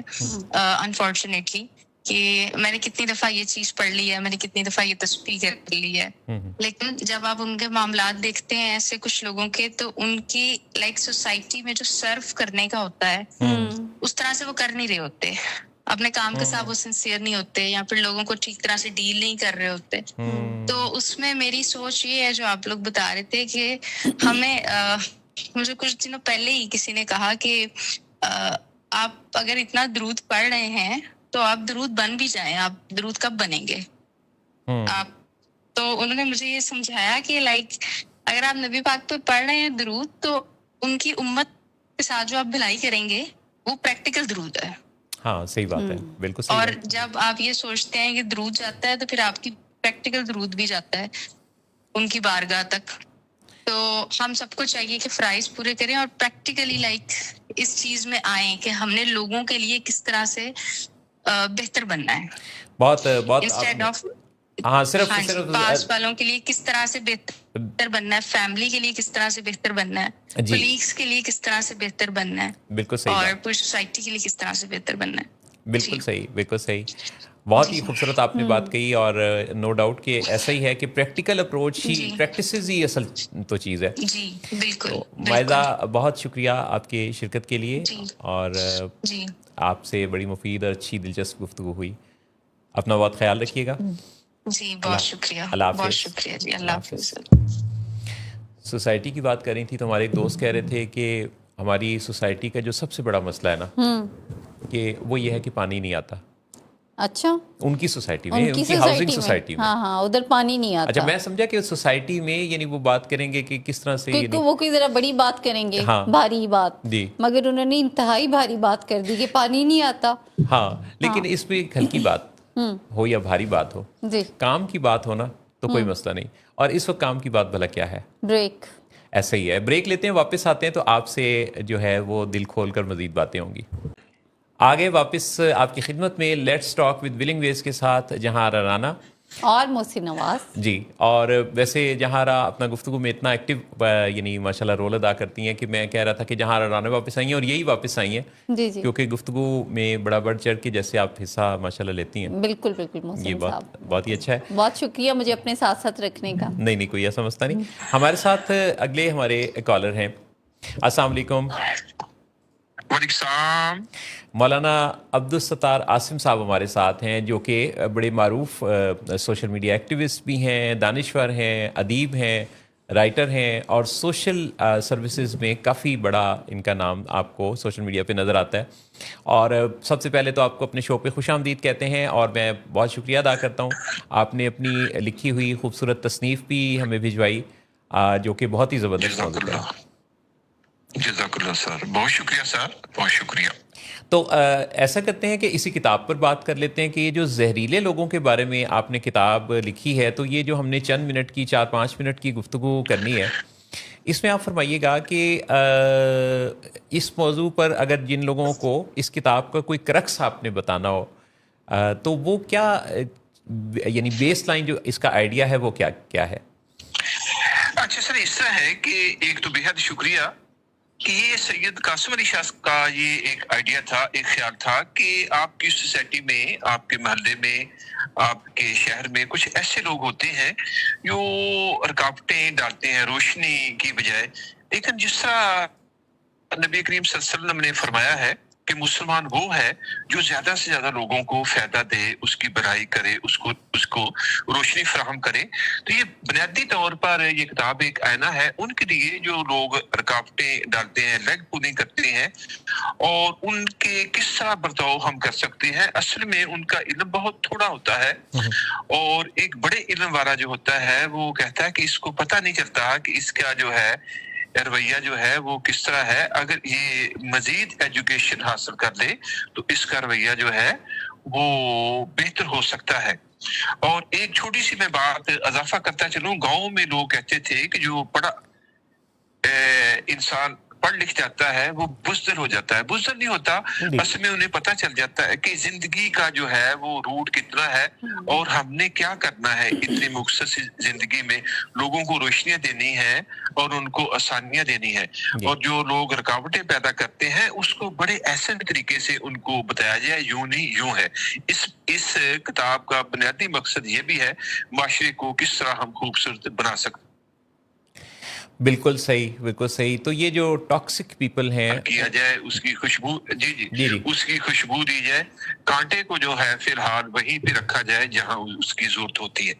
انفارچونیٹلی, کہ میں نے کتنی دفعہ یہ چیز پڑھ لی ہے, میں نے کتنی دفعہ یہ تسبیح کر لی ہے. لیکن جب آپ ان کے معاملات دیکھتے ہیں ایسے کچھ لوگوں کے, تو ان کی لائک سوسائٹی میں جو سرو کرنے کا ہوتا ہے اس طرح سے وہ کر نہیں رہے ہوتے. اپنے کام کے ساتھ وہ سنسیئر نہیں ہوتے, یا پھر لوگوں کو ٹھیک طرح سے ڈیل نہیں کر رہے ہوتے. تو اس میں میری سوچ یہ ہے جو آپ لوگ بتا رہے تھے کہ ہمیں مجھے کچھ دنوں پہلے ہی کسی نے کہا کہ آپ اگر اتنا درود پڑھ رہے ہیں تو آپ درود بن بھی جائیں, آپ درود کب بنیں گے آپ. تو انہوں نے مجھے یہ سمجھایا کہ لائک اگر آپ نبی پاک پہ پڑھ رہے ہیں درود, تو ان کی امت کے ساتھ جو آپ بھلائی کریں گے وہ پریکٹیکل درود ہے. ہاں صحیح بات ہے, بالکل صحیح. اور جب آپ یہ سوچتے ہیں کہ درود جاتا ہے تو پھر آپ کی پریکٹیکل درود بھی جاتا ہے ان کی بارگاہ تک. تو ہم سب کو چاہیے کہ فرائض پورے کریں اور پریکٹیکلی لائک اس چیز میں آئیں کہ ہم نے لوگوں کے لیے کس طرح سے بہتر بننا ہے. بہت انسٹیڈ آف صرف پاس والوں کے لیے کس طرح سے بہتر بننا ہے, فیملی کے لیے کس طرح سے بہتر بننا ہے, کولیگس کے لیے کس طرح سے بہتر بننا ہے, بالکل صحیح, اور پوری سوسائٹی کے لیے کس طرح سے بہتر بننا ہے. بالکل صحیح, بالکل صحیح. بہت ہی خوبصورت آپ نے بات کہی, اور نو ڈاؤٹ کہ ایسا ہی ہے کہ پریکٹیکل اپروچ ہی, پریکٹسز ہی اصل تو چیز ہے. جی بالکل. مائزہ بہت شکریہ آپ کے شرکت کے لیے, اور آپ سے بڑی مفید اور اچھی دلچسپ گفتگو ہوئی. اپنا بہت خیال رکھیے گا. جی بہت شکریہ. اللہ حافظ. بہت شکریہ جی. اللہ حافظ. سوسائٹی کی بات کر رہی تھی تو ہمارے ایک دوست کہہ رہے تھے کہ ہماری سوسائٹی کا جو سب سے بڑا مسئلہ ہے نا کہ وہ یہ ہے کہ پانی نہیں آتا. اچھا, ان کی سوسائٹی میں, ان کی ہاؤسنگ سوسائٹی میں. ہاں ہاں, ادھر پانی نہیں آتا. اچھا, میں سمجھا کہ سوسائٹی میں یعنی وہ بات کریں گے کہ کس طرح سے, یعنی وہ کوئی ذرا بڑی بات کریں گے, بھاری بات, مگر انہوں نے انتہائی بھاری بات کر دی کہ پانی نہیں آتا. ہاں, لیکن اس میں ایک ہلکی بات ہو یا بھاری بات ہو, کام کی بات ہو نا تو کوئی مسئلہ نہیں. اور اس وقت کام کی بات بھلا کیا ہے؟ بریک. ایسا ہی ہے, بریک لیتے ہیں, واپس آتے ہیں تو آپ سے جو ہے وہ دل کھول کر مزید باتیں ہوں گی. آگے واپس آپ کی خدمت میں لیٹس ٹاک ود ولنگ ویز کے ساتھ جہاں رانا اور محسن نواز. جی, اور ویسے جہاں اپنا گفتگو میں اتنا ایکٹیو یعنی ماشاءاللہ رول ادا کرتی ہیں کہ میں کہہ رہا تھا کہ جہاں رانا واپس آئی ہیں, اور یہی واپس آئی ہیں. جی جی, کیونکہ گفتگو میں بڑا بڑھ چڑھ کے جیسے آپ حصہ ماشاءاللہ لیتی ہیں. بالکل بالکل محسن یہ بہت ہی اچھا ہے. بہت شکریہ مجھے اپنے ساتھ ساتھ رکھنے کا. نہیں کوئی ایسا مسئلہ نہیں. ہمارے ساتھ اگلے ہمارے کالر ہیں. السلام علیکم. وعلیکم السلام. مولانا عبدالستار عاصم صاحب ہمارے ساتھ ہیں, جو کہ بڑے معروف سوشل میڈیا ایکٹیوسٹ بھی ہیں, دانشور ہیں, ادیب ہیں, رائٹر ہیں, اور سوشل سروسز میں کافی بڑا ان کا نام آپ کو سوشل میڈیا پہ نظر آتا ہے. اور سب سے پہلے تو آپ کو اپنے شو پہ خوش آمدید کہتے ہیں, اور میں بہت شکریہ ادا کرتا ہوں. آپ نے اپنی لکھی ہوئی خوبصورت تصنیف بھی ہمیں بھجوائی, جو کہ بہت ہی زبردست موضوع ہے. جزاک اللہ سر, بہت شکریہ سر, بہت شکریہ. تو ایسا کرتے ہیں کہ اسی کتاب پر بات کر لیتے ہیں کہ یہ جو زہریلے لوگوں کے بارے میں آپ نے کتاب لکھی ہے, تو یہ جو ہم نے چند منٹ کی 4-5 منٹ کی گفتگو کرنی ہے, اس میں آپ فرمائیے گا کہ اس موضوع پر اگر جن لوگوں کو اس کتاب کا کوئی کرکس آپ نے بتانا ہو تو وہ کیا, یعنی بیس لائن جو اس کا آئیڈیا ہے وہ کیا ہے؟ اچھا سر, اس طرح ہے کہ ایک تو بے حد شکریہ کہ یہ سید قاسم علی شاہ کا یہ ایک آئیڈیا تھا, ایک خیال تھا کہ آپ کی سوسائٹی میں, آپ کے محلے میں, آپ کے شہر میں کچھ ایسے لوگ ہوتے ہیں جو رکاوٹیں ڈالتے ہیں روشنی کی بجائے. لیکن جس طرح نبی کریم صلی اللہ علیہ وسلم نے فرمایا ہے کہ مسلمان وہ ہے جو زیادہ سے زیادہ لوگوں کو فائدہ دے, اس کی بڑائی کرے, اس کو روشنی فراہم کرے. تو یہ بنیادی طور پر یہ کتاب ایک آئینہ ہے ان کے لیے جو لوگ رکاوٹیں ڈالتے ہیں, لیگ پولنگ کرتے ہیں, اور ان کے کس طرح برتاؤ ہم کر سکتے ہیں. اصل میں ان کا علم بہت تھوڑا ہوتا ہے, اور ایک بڑے علم والا جو ہوتا ہے وہ کہتا ہے کہ اس کو پتہ نہیں چلتا کہ اس کا جو ہے رویہ جو ہے وہ کس طرح ہے. اگر یہ مزید ایجوکیشن حاصل کر لے تو اس کا رویہ جو ہے وہ بہتر ہو سکتا ہے. اور ایک چھوٹی سی میں بات اضافہ کرتا چلوں, گاؤں میں لوگ کہتے تھے کہ جو بڑا انسان پڑھ لکھ جاتا ہے وہ بزدل ہو جاتا ہے. بزدل نہیں ہوتا, اصل میں انہیں پتہ چل جاتا ہے کہ زندگی کا جو ہے وہ روٹ کتنا ہے, اور ہم نے کیا کرنا ہے اتنی مختصر زندگی میں. لوگوں کو روشنیاں دینی ہے اور ان کو آسانیاں دینی ہے, اور جو لوگ رکاوٹیں پیدا کرتے ہیں اس کو بڑے احسن طریقے سے ان کو بتایا جائے, یوں نہیں یوں ہے. اس کتاب کا بنیادی مقصد یہ بھی ہے معاشرے کو کس طرح ہم خوبصورت بنا سکتے. بالکل صحیح, بالکل صحیح. تو یہ جو ٹاکسک پیپل ہیں کیا جائے, اس کی خوشبو جی اس کی خوشبو دی جائے, کانٹے کو جو ہے فی الحال وہیں پہ رکھا جائے جہاں اس کی ضرورت ہوتی ہے.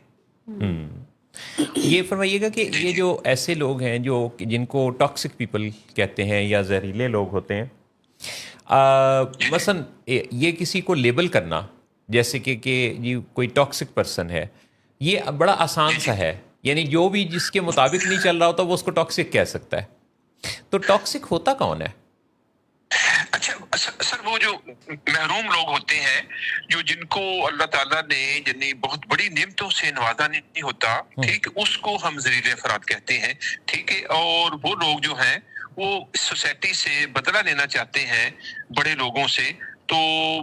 یہ فرمائیے گا کہ یہ جو ایسے لوگ ہیں جو جن کو ٹاکسک پیپل کہتے ہیں یا زہریلے لوگ ہوتے ہیں, مثلا یہ کسی کو لیبل کرنا جیسے کہ یہ کوئی ٹاکسک پرسن ہے, یہ بڑا آسان سا ہے. یعنی جو بھی جس کے مطابق نہیں چل رہا ہوتا وہ اس کو ٹاکسک کہہ سکتا ہے. تو ٹاکسک ہوتا کون ہے؟ اچھا سر, وہ جو محروم لوگ ہوتے ہیں جو جن کو اللہ تعالیٰ نے یعنی بہت بڑی نعمتوں سے نوازا نہیں ہوتا, ٹھیک, اس کو ہم ذلیل افراد کہتے ہیں, ٹھیک ہے. اور وہ لوگ جو ہیں وہ سوسائٹی سے بدلہ لینا چاہتے ہیں بڑے لوگوں سے, تو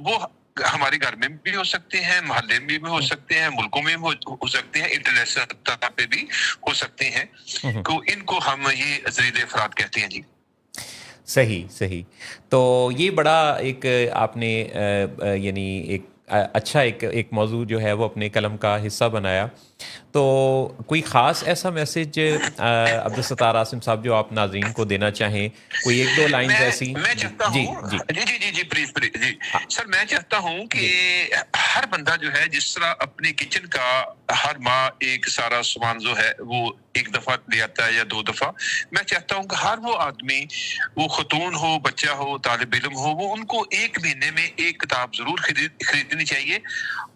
وہ ہمارے گھر میں بھی ہو سکتے ہیں, محلے میں بھی ہو سکتے ہیں, ملکوں میں بھی ہو سکتے ہیں, انٹرنیشنل سطح پہ بھی ہو سکتے ہیں. تو ان کو ہم یہ ذلیل افراد کہتے ہیں. جی صحیح. تو یہ بڑا ایک آپ نے یعنی ایک اچھا ایک موضوع جو ہے وہ اپنے قلم کا حصہ بنایا. تو کوئی خاص ایسا میسج عبدالستار عاصم صاحب جو آپ ناظرین کو دینا چاہیں، کوئی ایک دو لائنز ایسی؟ میں چاہتا جی ہوں جی جی پلیز جی سر، میں چاہتا ہوں کہ ہر بندہ جو ہے جس طرح اپنے کچن کا ہر ماہ ایک سارا سامان جو ہے وہ ایک دفعہ لے آتا ہے یا 2 دفعہ، میں چاہتا ہوں کہ ہر وہ آدمی، وہ خاتون ہو، بچہ ہو، طالب علم ہو، وہ ان کو 1 مہینے میں ایک کتاب ضرور خریدنی چاہیے.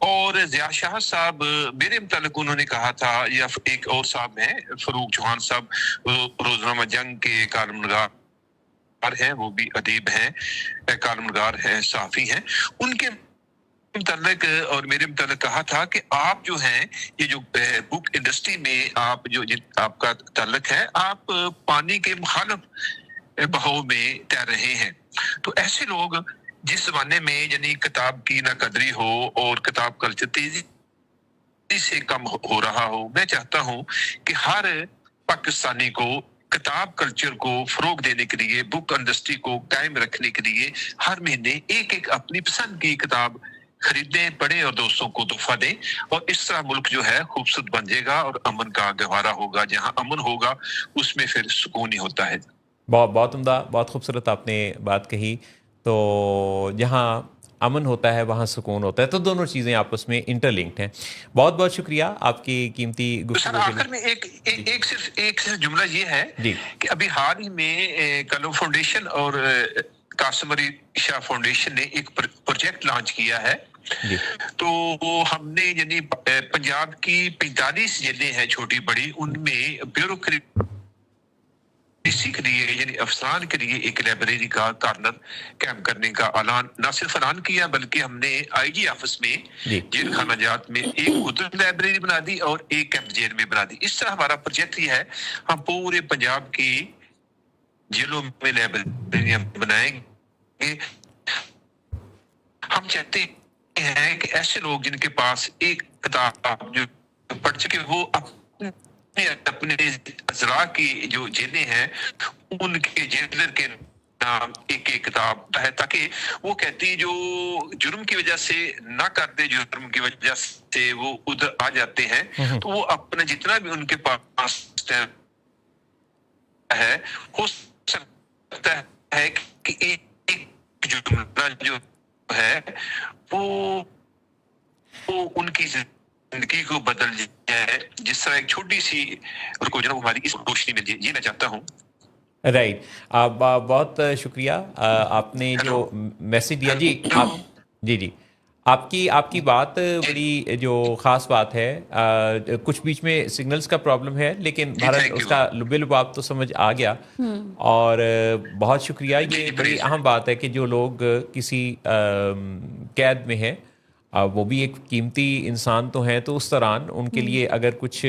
اور ضیاء شاہ صاحب میرے متعلق انہوں نے کہا تھا، یا ایک اور صاحب ہیں فروغ چوہان صاحب، روزنامہ جنگ کے کالم نگار ہیں، وہ بھی ادیب ہیں، کالم نگار ہیں، صحافی ہیں. ان کے متعلق اور میرے متعلق کہا تھا کہ آپ جو ہیں، یہ جو بک انڈسٹری میں آپ کا تعلق ہے، آپ پانی کے مخالف بہاؤ میں تیر رہے ہیں. تو ایسے لوگ جس زمانے میں یعنی کتاب کی نہ قدری ہو اور کتاب کلچر تیزی سے کم ہو رہا ہو، میں چاہتا ہوں کہ ہر پاکستانی کو کتاب کلچر کو فروغ دینے کے لیے، بک انڈسٹری کو قائم رکھنے کے لیے ہر مہینے ایک اپنی پسند کی کتاب خریدیں، پڑھیں اور دوستوں کو تحفہ دیں. اور اس طرح ملک جو ہے خوبصورت بن جائے گا اور امن کا گہوارہ ہوگا. جہاں امن ہوگا اس میں پھر سکون ہی ہوتا ہے. بہت بہت عمدہ، بہت خوبصورت آپ نے بات کہی. تو جہاں امن ہوتا ہے وہاں سکون ہوتا ہے، تو دونوں چیزیں آپس میں انٹر لنکڈ ہیں. بہت بہت شکریہ آپ کی قیمتی سر گفتگو کے آخر میں ایک صرف جملہ یہ ہے جی کہ ابھی حال ہی میں کلو فاؤنڈیشن اور قاسم علی شاہ فاؤنڈیشن نے ایک پروجیکٹ لانچ کیا ہے. جی تو ہم نے یعنی پنجاب کی 45 جیلیں ہیں چھوٹی بڑی، ان میں بیوروکریسی کے لیے یعنی افسران کے لیے ایک لائبریری کا کارنر قائم کرنے کا اعلان نہ صرف اعلان کیا، بلکہ ہم نے آئی جی آفس میں جی جیل خانہ جات میں ایک ادھر لائبریری بنا دی اور ایک کیمپ جیل میں بنا دی. اس طرح ہمارا پروجیکٹ یہ ہے، ہم پورے پنجاب کی جیلوں میں لائبریریاں بنائیں گے. ہم چاہتے ہیں کہ ایسے لوگ جن کے پاس ایک کتاب جو پڑھ چکے، وہ اپنے اضلاع کی جو جیلیں ہیں ان کے جیلر کے نام ایک کتاب ہے، تاکہ وہ کہتی جو جرم کی وجہ سے نہ کر دے، جرم کی وجہ سے وہ ادھر آ جاتے ہیں، تو وہ اپنا جتنا بھی ان کے پاس ہے، ہو سکتا ہے کہ ایک جملہ جو ہے وہ ان کی زندگی کو بدل جائے. جس طرح ایک چھوٹی سی کو جو ہماری اس روشنی میں جینا چاہتا ہوں. رائٹ. بہت شکریہ آپ نے جو میسج دیا. جی آپ جی آپ کی بات بڑی جو خاص بات ہے. کچھ بیچ میں سگنلز کا پرابلم ہے، لیکن بھارت اس کا لب لباب تو سمجھ آ گیا. اور بہت شکریہ. یہ بڑی اہم بات ہے کہ جو لوگ کسی قید میں ہیں، وہ بھی ایک قیمتی انسان تو ہیں، تو اس دوران ان کے لیے اگر کچھ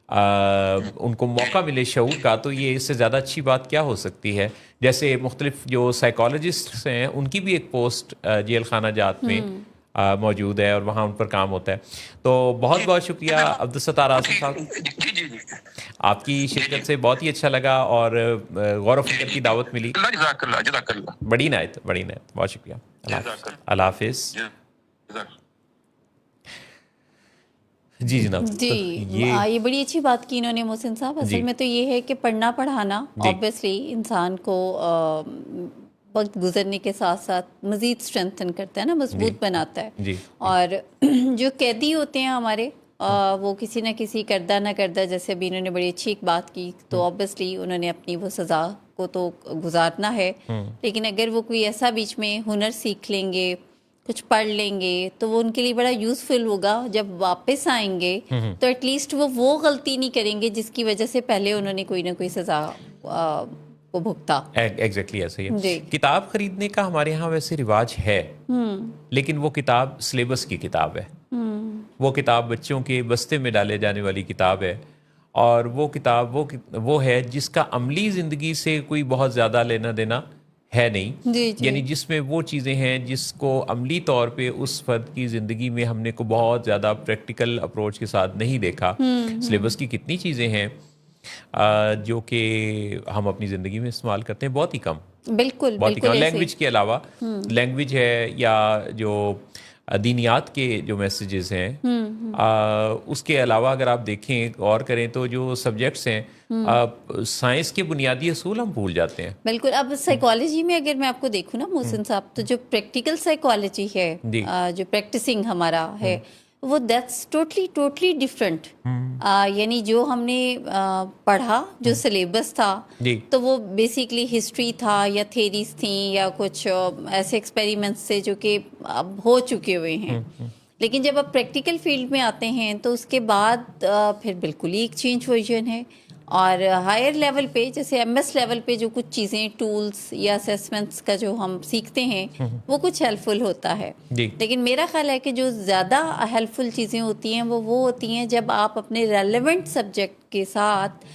ان کو موقع ملے شعور کا، تو یہ اس سے زیادہ اچھی بات کیا ہو سکتی ہے. جیسے مختلف جو سائیکالوجسٹس ہیں ان کی بھی ایک پوسٹ جیل خانہ جات میں موجود ہے اور وہاں ان پر کام ہوتا ہے. تو بہت بہت شکریہ عبدالستار عاصم صاحب، آپ کی شرکت سے بہت ہی اچھا لگا اور غور و فکر کی دعوت ملی. بڑی نہایت بہت شکریہ. اللہ حافظ. جی جناب. جی یہ بڑی اچھی بات کی انہوں نے محسن صاحب. اصل میں تو یہ ہے کہ پڑھنا پڑھانا آبویسلی انسان کو وقت گزرنے کے ساتھ ساتھ مزید اسٹرینتھن کرتا ہے نا، مضبوط بناتا ہے. اور جو قیدی ہوتے ہیں ہمارے، وہ کسی نہ کسی کردہ نہ کردہ، جیسے ابھی انہوں نے بڑی اچھی ایک بات کی، تو آبویسلی انہوں نے اپنی وہ سزا کو تو گزارنا ہے، لیکن اگر وہ کوئی ایسا بیچ میں ہنر سیکھ لیں گے، کچھ پڑھ لیں گے، تو وہ ان کے لیے بڑا یوزفل ہوگا. جب واپس آئیں گے تو ایٹ لیسٹ وہ غلطی نہیں کریں گے جس کی وجہ سے پہلے انہوں نے کوئی نہ کوئی سزا کو بھگتا. ایگزیکٹلی ایسا ہی ہے. کتاب خریدنے کا ہمارے ہاں ویسے رواج ہے، لیکن وہ کتاب سلیبس کی کتاب ہے. وہ کتاب بچوں کے بستے میں ڈالے جانے والی کتاب ہے، اور وہ کتاب وہ ہے جس کا عملی زندگی سے کوئی بہت زیادہ لینا دینا ہے نہیں. یعنی جس میں وہ چیزیں ہیں جس کو عملی طور پہ اس فرد کی زندگی میں ہم نے کو بہت زیادہ پریکٹیکل اپروچ کے ساتھ نہیں دیکھا. سلیبس کی کتنی چیزیں ہیں جو کہ ہم اپنی زندگی میں استعمال کرتے ہیں، بہت ہی کم. بالکل لینگویج کے علاوہ، لینگویج ہے یا جو دینیات کے جو میسیجز ہیں اس کے علاوہ اگر آپ دیکھیں غور کریں تو جو سبجیکٹس ہیں سائنس کے بنیادی اصول ہم بھول جاتے ہیں. بالکل. اب سائیکالوجی میں اگر میں آپ کو دیکھوں نا محسن صاحب، تو جو پریکٹیکل سائیکالوجی ہے، جو پریکٹسنگ ہمارا ہے، وہ دیٹس ٹوٹلی ڈفرینٹ. یعنی جو ہم نے پڑھا، جو سلیبس تھا، تو وہ بیسیکلی ہسٹری تھا یا تھیریز تھیں یا کچھ ایسے ایکسپیریمنٹس تھے جو کہ اب ہو چکے ہوئے ہیں. لیکن جب آپ پریکٹیکل فیلڈ میں آتے ہیں تو اس کے بعد پھر بالکل ہی ایک چینج ورژن ہے. اور ہائر لیول پہ، جیسے ایم ایس لیول پہ جو کچھ چیزیں، ٹولز یا اسیسمنٹس کا جو ہم سیکھتے ہیں، وہ کچھ ہیلپ فل ہوتا ہے. لیکن میرا خیال ہے کہ جو زیادہ ہیلپ فل چیزیں ہوتی ہیں وہ ہوتی ہیں جب آپ اپنے ریلیونٹ سبجیکٹ کے ساتھ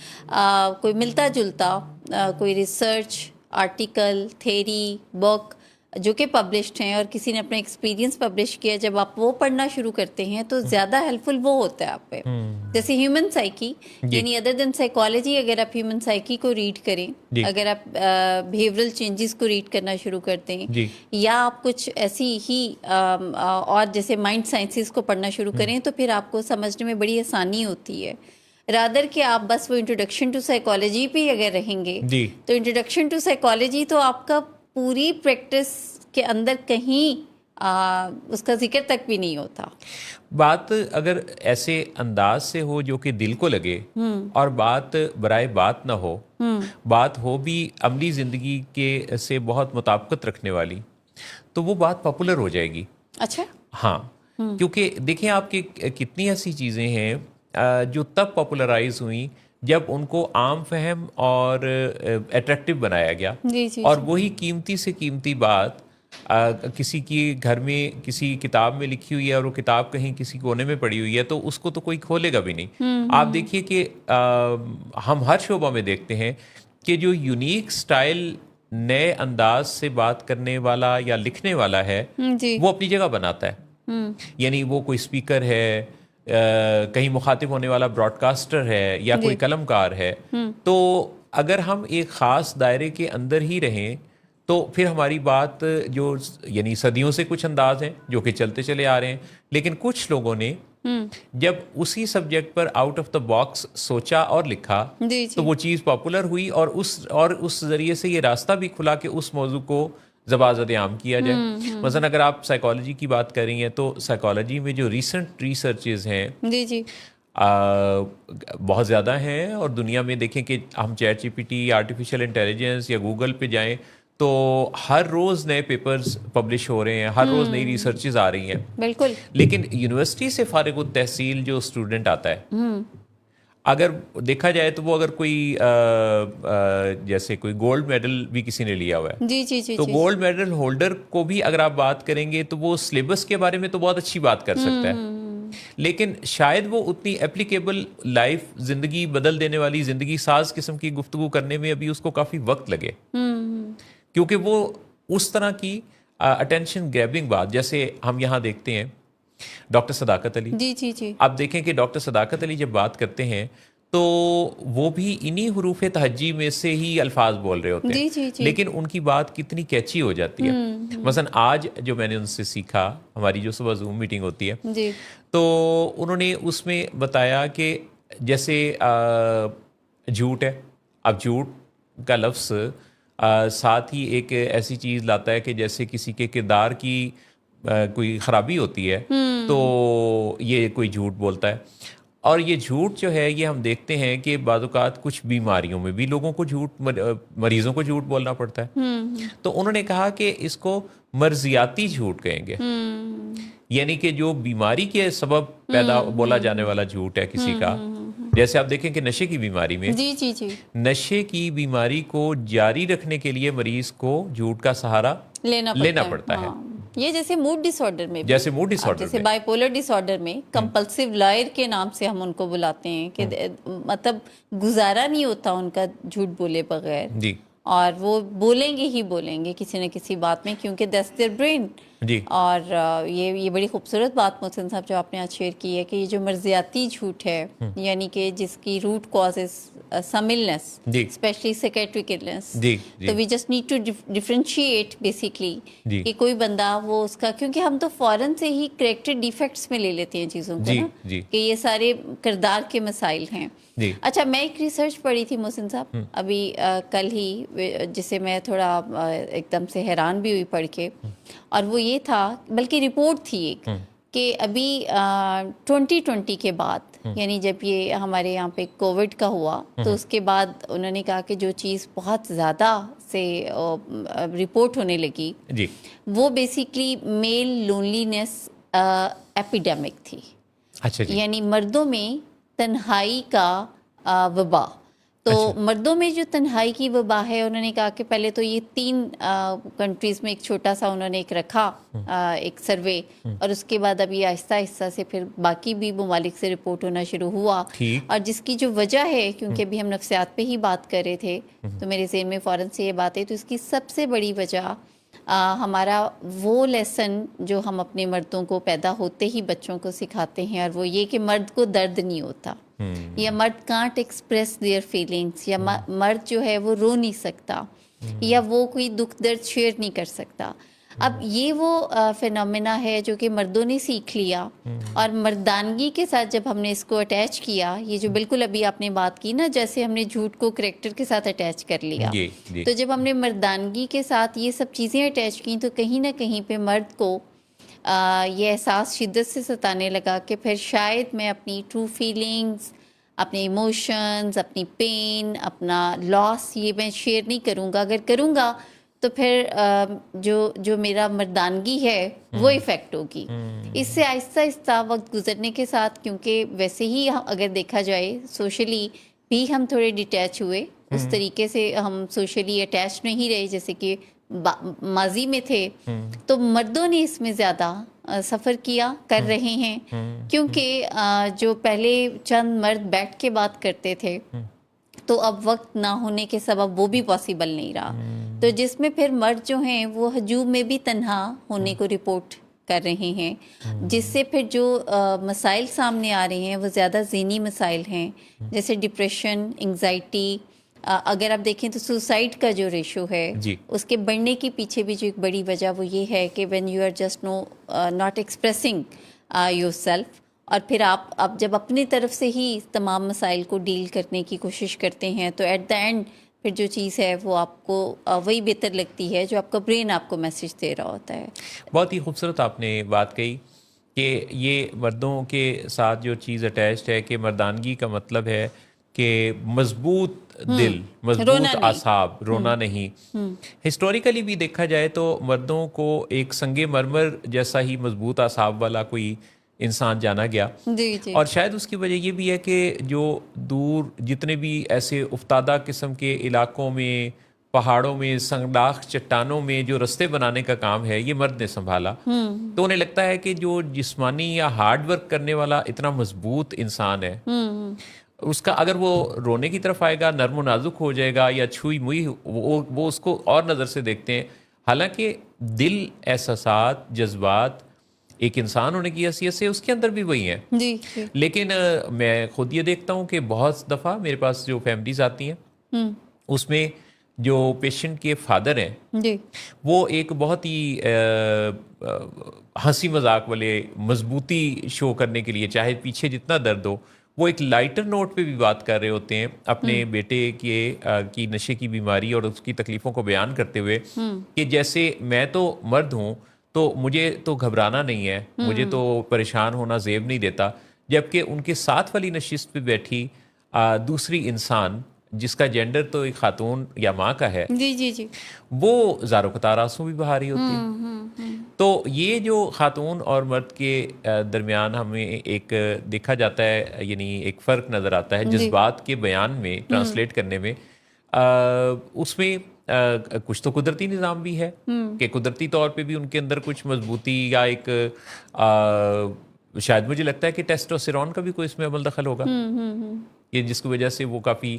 کوئی ملتا جلتا کوئی ریسرچ آرٹیکل، تھیری، بک جو کہ پبلشڈ ہیں اور کسی نے اپنا ایکسپیرینس پبلش کیا، جب آپ وہ پڑھنا شروع کرتے ہیں تو زیادہ ہیلپ فل وہ ہوتا ہے آپ پہ. جیسے ہیومن سائیکی، یعنی ادر دین سائیکالوجی، اگر آپ ہیومن سائیکی کو ریڈ کریں، اگر آپ بیہیورل چینجز کو ریڈ کرنا شروع کرتے ہیں، یا آپ کچھ ایسی ہی اور جیسے مائنڈ سائنسز کو پڑھنا شروع کریں، تو پھر آپ کو سمجھنے میں بڑی آسانی ہوتی ہے. رادر کہ آپ بس وہ انٹروڈکشن ٹو سائیکالوجی پہ اگر رہیں گے، تو انٹروڈکشن ٹو سائیکالوجی تو آپ کا پوری پریکٹس کے اندر کہیں اس کا ذکر تک بھی نہیں ہوتا. بات اگر ایسے انداز سے ہو جو کہ دل کو لگے، اور بات برائے بات نہ ہو، بات ہو بھی عملی زندگی کے سے بہت مطابقت رکھنے والی، تو وہ بات پاپولر ہو جائے گی. اچھا. ہاں، کیونکہ دیکھیں آپ کی کتنی ایسی چیزیں ہیں جو تب پاپولرائز ہوئیں جب ان کو عام فہم اور اٹریکٹیو بنایا گیا. اور وہی قیمتی سے قیمتی بات کسی کی گھر میں کسی کتاب میں لکھی ہوئی ہے اور وہ کتاب کہیں کسی کونے میں پڑی ہوئی ہے، تو اس کو تو کوئی کھولے گا بھی نہیں. آپ دیکھیے کہ ہم ہر شعبہ میں دیکھتے ہیں کہ جو یونیک سٹائل نئے انداز سے بات کرنے والا یا لکھنے والا ہے، وہ اپنی جگہ بناتا ہے. یعنی وہ کوئی اسپیکر ہے، کہیں مخاطب ہونے والا براڈ کاسٹر ہے، یا کوئی قلم کار ہے، تو اگر ہم ایک خاص دائرے کے اندر ہی رہیں تو پھر ہماری بات جو یعنی صدیوں سے کچھ انداز ہیں جو کہ چلتے چلے آ رہے ہیں، لیکن کچھ لوگوں نے جب اسی subject per out of the box سوچا اور لکھا تو وہ چیز پاپولر ہوئی، اور اس ذریعے سے یہ راستہ بھی کھلا کہ اس موضوع کو زبازد عام کیا جائے. مثلا اگر آپ سائیکالوجی کی بات کر رہی ہیں تو سائیکالوجی میں جو ریسنٹ ریسرچز ہیں بہت زیادہ ہیں، اور دنیا میں دیکھیں کہ ہم ChatGPT, artificial intelligence یا گوگل پہ جائیں تو ہر روز نئے پیپرز پبلش ہو رہے ہیں، ہر روز نئی ریسرچز آ رہی ہیں. بالکل. لیکن یونیورسٹی سے فارغ التحصیل جو اسٹوڈنٹ آتا ہے، اگر دیکھا جائے تو وہ اگر کوئی جیسے کوئی گولڈ میڈل بھی کسی نے لیا ہوا ہے، تو گولڈ میڈل ہولڈر کو بھی اگر آپ بات کریں گے تو وہ سلیبس کے بارے میں تو بہت اچھی بات کر سکتا ہے، لیکن شاید وہ اتنی اپلیکیبل لائف، زندگی بدل دینے والی، زندگی ساز قسم کی گفتگو کرنے میں ابھی اس کو کافی وقت لگے، کیونکہ وہ اس طرح کی اٹینشن گریبنگ بات، جیسے ہم یہاں دیکھتے ہیں ڈاکٹر صداقت علی. آپ دیکھیں کہ ڈاکٹر صداقت علی جب بات کرتے ہیں تو وہ بھی انہی حروف تہجی میں سے ہی الفاظ بول رہے ہوتے ہیں، لیکن ان کی بات کتنی کیچی ہو جاتی ہے. مثلا آج جو میں نے ان سے سیکھا، ہماری جو صبح زوم میٹنگ ہوتی ہے، تو انہوں نے اس میں بتایا کہ جیسے جھوٹ ہے، اب جھوٹ کا لفظ ساتھ ہی ایک ایسی چیز لاتا ہے کہ جیسے کسی کے کردار کی کوئی خرابی ہوتی ہے تو یہ کوئی جھوٹ بولتا ہے. اور یہ جھوٹ جو ہے یہ ہم دیکھتے ہیں کہ بعض اوقات کچھ بیماریوں میں بھی لوگوں کو مریضوں کو جھوٹ بولنا پڑتا ہے. تو انہوں نے کہا کہ اس کو مرضیاتی جھوٹ کہیں گے، یعنی کہ جو بیماری کے سبب پیدا بولا جانے والا جھوٹ ہے کسی کا. جیسے آپ دیکھیں کہ نشے کی بیماری میں، نشے کی بیماری کو جاری رکھنے کے لیے مریض کو جھوٹ کا سہارا لینا پڑتا ہے. یہ جیسے موڈ ڈس آرڈر میں، جیسے موڈ ڈس آرڈر، جیسے بائی پولر ڈس آرڈر میں کمپلسیو لائر کے نام سے ہم ان کو بلاتے ہیں کہ مطلب گزارا نہیں ہوتا ان کا جھوٹ بولے بغیر، اور وہ بولیں گے ہی بولیں گے کسی نہ کسی بات میں، کیونکہ دیٹس دیئر برین. جی اور یہ بڑی خوبصورت بات محسن صاحب جو آپ نے آج شیئر کی ہے کہ یہ جو مرضیاتی جھوٹ ہے یعنی کہ جس کی روٹ کازز سم النس جی اسپیشلی سیکیٹرک النس جی تو we just need to differentiate basically جی کہ کوئی بندہ وہ اس کا کیونکہ ہم تو فوراً سے ہی کریکٹر ڈیفیکٹس میں لے لیتے ہیں چیزوں کو جی نا جی کہ یہ سارے کردار کے مسائل ہیں. جی اچھا میں ایک ریسرچ پڑھی تھی محسن صاحب ابھی کل ہی جسے میں تھوڑا ایک دم سے حیران بھی ہوئی پڑھ کے اور وہ یہ تھا بلکہ رپورٹ تھی ایک کہ ابھی 2020 کے بعد یعنی جب یہ ہمارے یہاں پہ کووڈ کا ہوا تو اس کے بعد انہوں نے کہا کہ جو چیز بہت زیادہ سے رپورٹ ہونے لگی جی وہ بیسیکلی میل لونلینس ایپیڈیمک تھی. اچھا جی یعنی مردوں میں تنہائی کا وبا. تو مردوں میں جو تنہائی کی وبا ہے انہوں نے کہا کہ پہلے تو یہ 3 کنٹریز میں ایک چھوٹا سا انہوں نے ایک رکھا ایک سروے اور اس کے بعد ابھی آہستہ آہستہ سے پھر باقی بھی ممالک سے رپورٹ ہونا شروع ہوا. اور جس کی جو وجہ ہے کیونکہ ابھی ہم نفسیات پہ ہی بات کر رہے تھے تو میرے ذہن میں فوراً سے یہ بات ہے تو اس کی سب سے بڑی وجہ ہمارا وہ لیسن جو ہم اپنے مردوں کو پیدا ہوتے ہی بچوں کو سکھاتے ہیں اور وہ یہ کہ مرد کو درد نہیں ہوتا یا مرد کانٹ ایکسپریس دیئر فیلنگس یا مرد جو ہے وہ رو نہیں سکتا یا وہ کوئی دکھ درد شیئر نہیں کر سکتا. اب یہ وہ فینومینا ہے جو کہ مردوں نے سیکھ لیا اور مردانگی کے ساتھ جب ہم نے اس کو اٹیچ کیا یہ جو بالکل ابھی آپ نے بات کی نا جیسے ہم نے جھوٹ کو کریکٹر کے ساتھ اٹیچ کر لیا تو جب ہم نے مردانگی کے ساتھ یہ سب چیزیں اٹیچ کی تو کہیں نہ کہیں پہ مرد کو یہ احساس شدت سے ستانے لگا کہ پھر شاید میں اپنی ٹرو فیلنگز اپنے ایموشنز اپنی پین اپنا لاس یہ میں شیئر نہیں کروں گا. اگر کروں گا تو پھر جو میرا مردانگی ہے وہ افیکٹ ہوگی. اس سے آہستہ آہستہ وقت گزرنے کے ساتھ کیونکہ ویسے ہی اگر دیکھا جائے سوشلی بھی ہم تھوڑے ڈیٹیچ ہوئے اس طریقے سے ہم سوشلی اٹیچ نہیں رہے جیسے کہ ماضی میں تھے تو مردوں نے اس میں زیادہ سفر کیا کر رہے ہیں کیونکہ جو پہلے چند مرد بیٹھ کے بات کرتے تھے تو اب وقت نہ ہونے کے سبب وہ بھی پاسبل نہیں رہا تو جس میں پھر مرد جو ہیں وہ ہجوم میں بھی تنہا ہونے کو رپورٹ کر رہے ہیں جس سے پھر جو مسائل سامنے آ رہے ہیں وہ زیادہ ذہنی مسائل ہیں جیسے ڈپریشن انگزائٹی. اگر آپ دیکھیں تو سوسائڈ کا جو ریشو ہے اس کے بڑھنے کے پیچھے بھی جو ایک بڑی وجہ وہ یہ ہے کہ when you are just not expressing yourself اور پھر آپ جب اپنی طرف سے ہی تمام مسائل کو ڈیل کرنے کی کوشش کرتے ہیں تو ایٹ دا اینڈ پھر جو چیز ہے وہ آپ کو وہی بہتر لگتی ہے جو آپ کا برین آپ کو میسج دے رہا ہوتا ہے. بہت ہی خوبصورت آپ نے بات کہی کہ یہ مردوں کے ساتھ جو چیز اٹیچڈ ہے کہ مردانگی کا مطلب ہے کہ مضبوط دل مضبوط اعصاب رونا نہیں. ہسٹوریکلی بھی دیکھا جائے تو مردوں کو ایک سنگ مرمر جیسا ہی مضبوط اعصاب والا کوئی انسان جانا گیا اور شاید اس کی وجہ یہ بھی ہے کہ جو دور جتنے بھی ایسے افتادہ قسم کے علاقوں میں پہاڑوں میں سنگلاخ چٹانوں میں جو رستے بنانے کا کام ہے یہ مرد نے سنبھالا تو انہیں لگتا ہے کہ جو جسمانی یا ہارڈ ورک کرنے والا اتنا مضبوط انسان ہے اس کا اگر وہ رونے کی طرف آئے گا نرم و نازک ہو جائے گا یا چھوئی موئی وہ اس کو اور نظر سے دیکھتے ہیں. حالانکہ دل احساسات جذبات ایک انسان ہونے کی حیثیت سے اس کے اندر بھی وہی ہیں لیکن میں خود یہ دیکھتا ہوں کہ بہت دفعہ میرے پاس جو فیملیز آتی ہیں اس میں جو پیشنٹ کے فادر ہیں وہ ایک بہت ہی ہنسی مذاق والے مضبوطی شو کرنے کے لیے چاہے پیچھے جتنا درد ہو وہ ایک لائٹر نوٹ پہ بھی بات کر رہے ہوتے ہیں اپنے بیٹے کی نشے کی بیماری اور اس کی تکلیفوں کو بیان کرتے ہوئے کہ جیسے میں تو مرد ہوں تو مجھے تو گھبرانا نہیں ہے مجھے تو پریشان ہونا زیب نہیں دیتا جبکہ ان کے ساتھ والی نشست پہ بیٹھی دوسری انسان جس کا جینڈر تو ایک خاتون یا ماں کا ہے وہ زاروں قطار آنسو بھی بہا رہی ہوتی ہے. تو یہ جو خاتون اور مرد کے درمیان ہمیں ایک دیکھا جاتا ہے یعنی ایک فرق نظر آتا ہے جذبات کے بیان میں ٹرانسلیٹ کرنے میں اس میں کچھ تو قدرتی نظام بھی ہے کہ قدرتی طور پہ بھی ان کے اندر کچھ مضبوطی یا ایک شاید مجھے لگتا ہے کہ ٹیسٹوسٹیرون کا بھی کوئی اس میں عمل دخل ہوگا یہ جس کی وجہ سے وہ کافی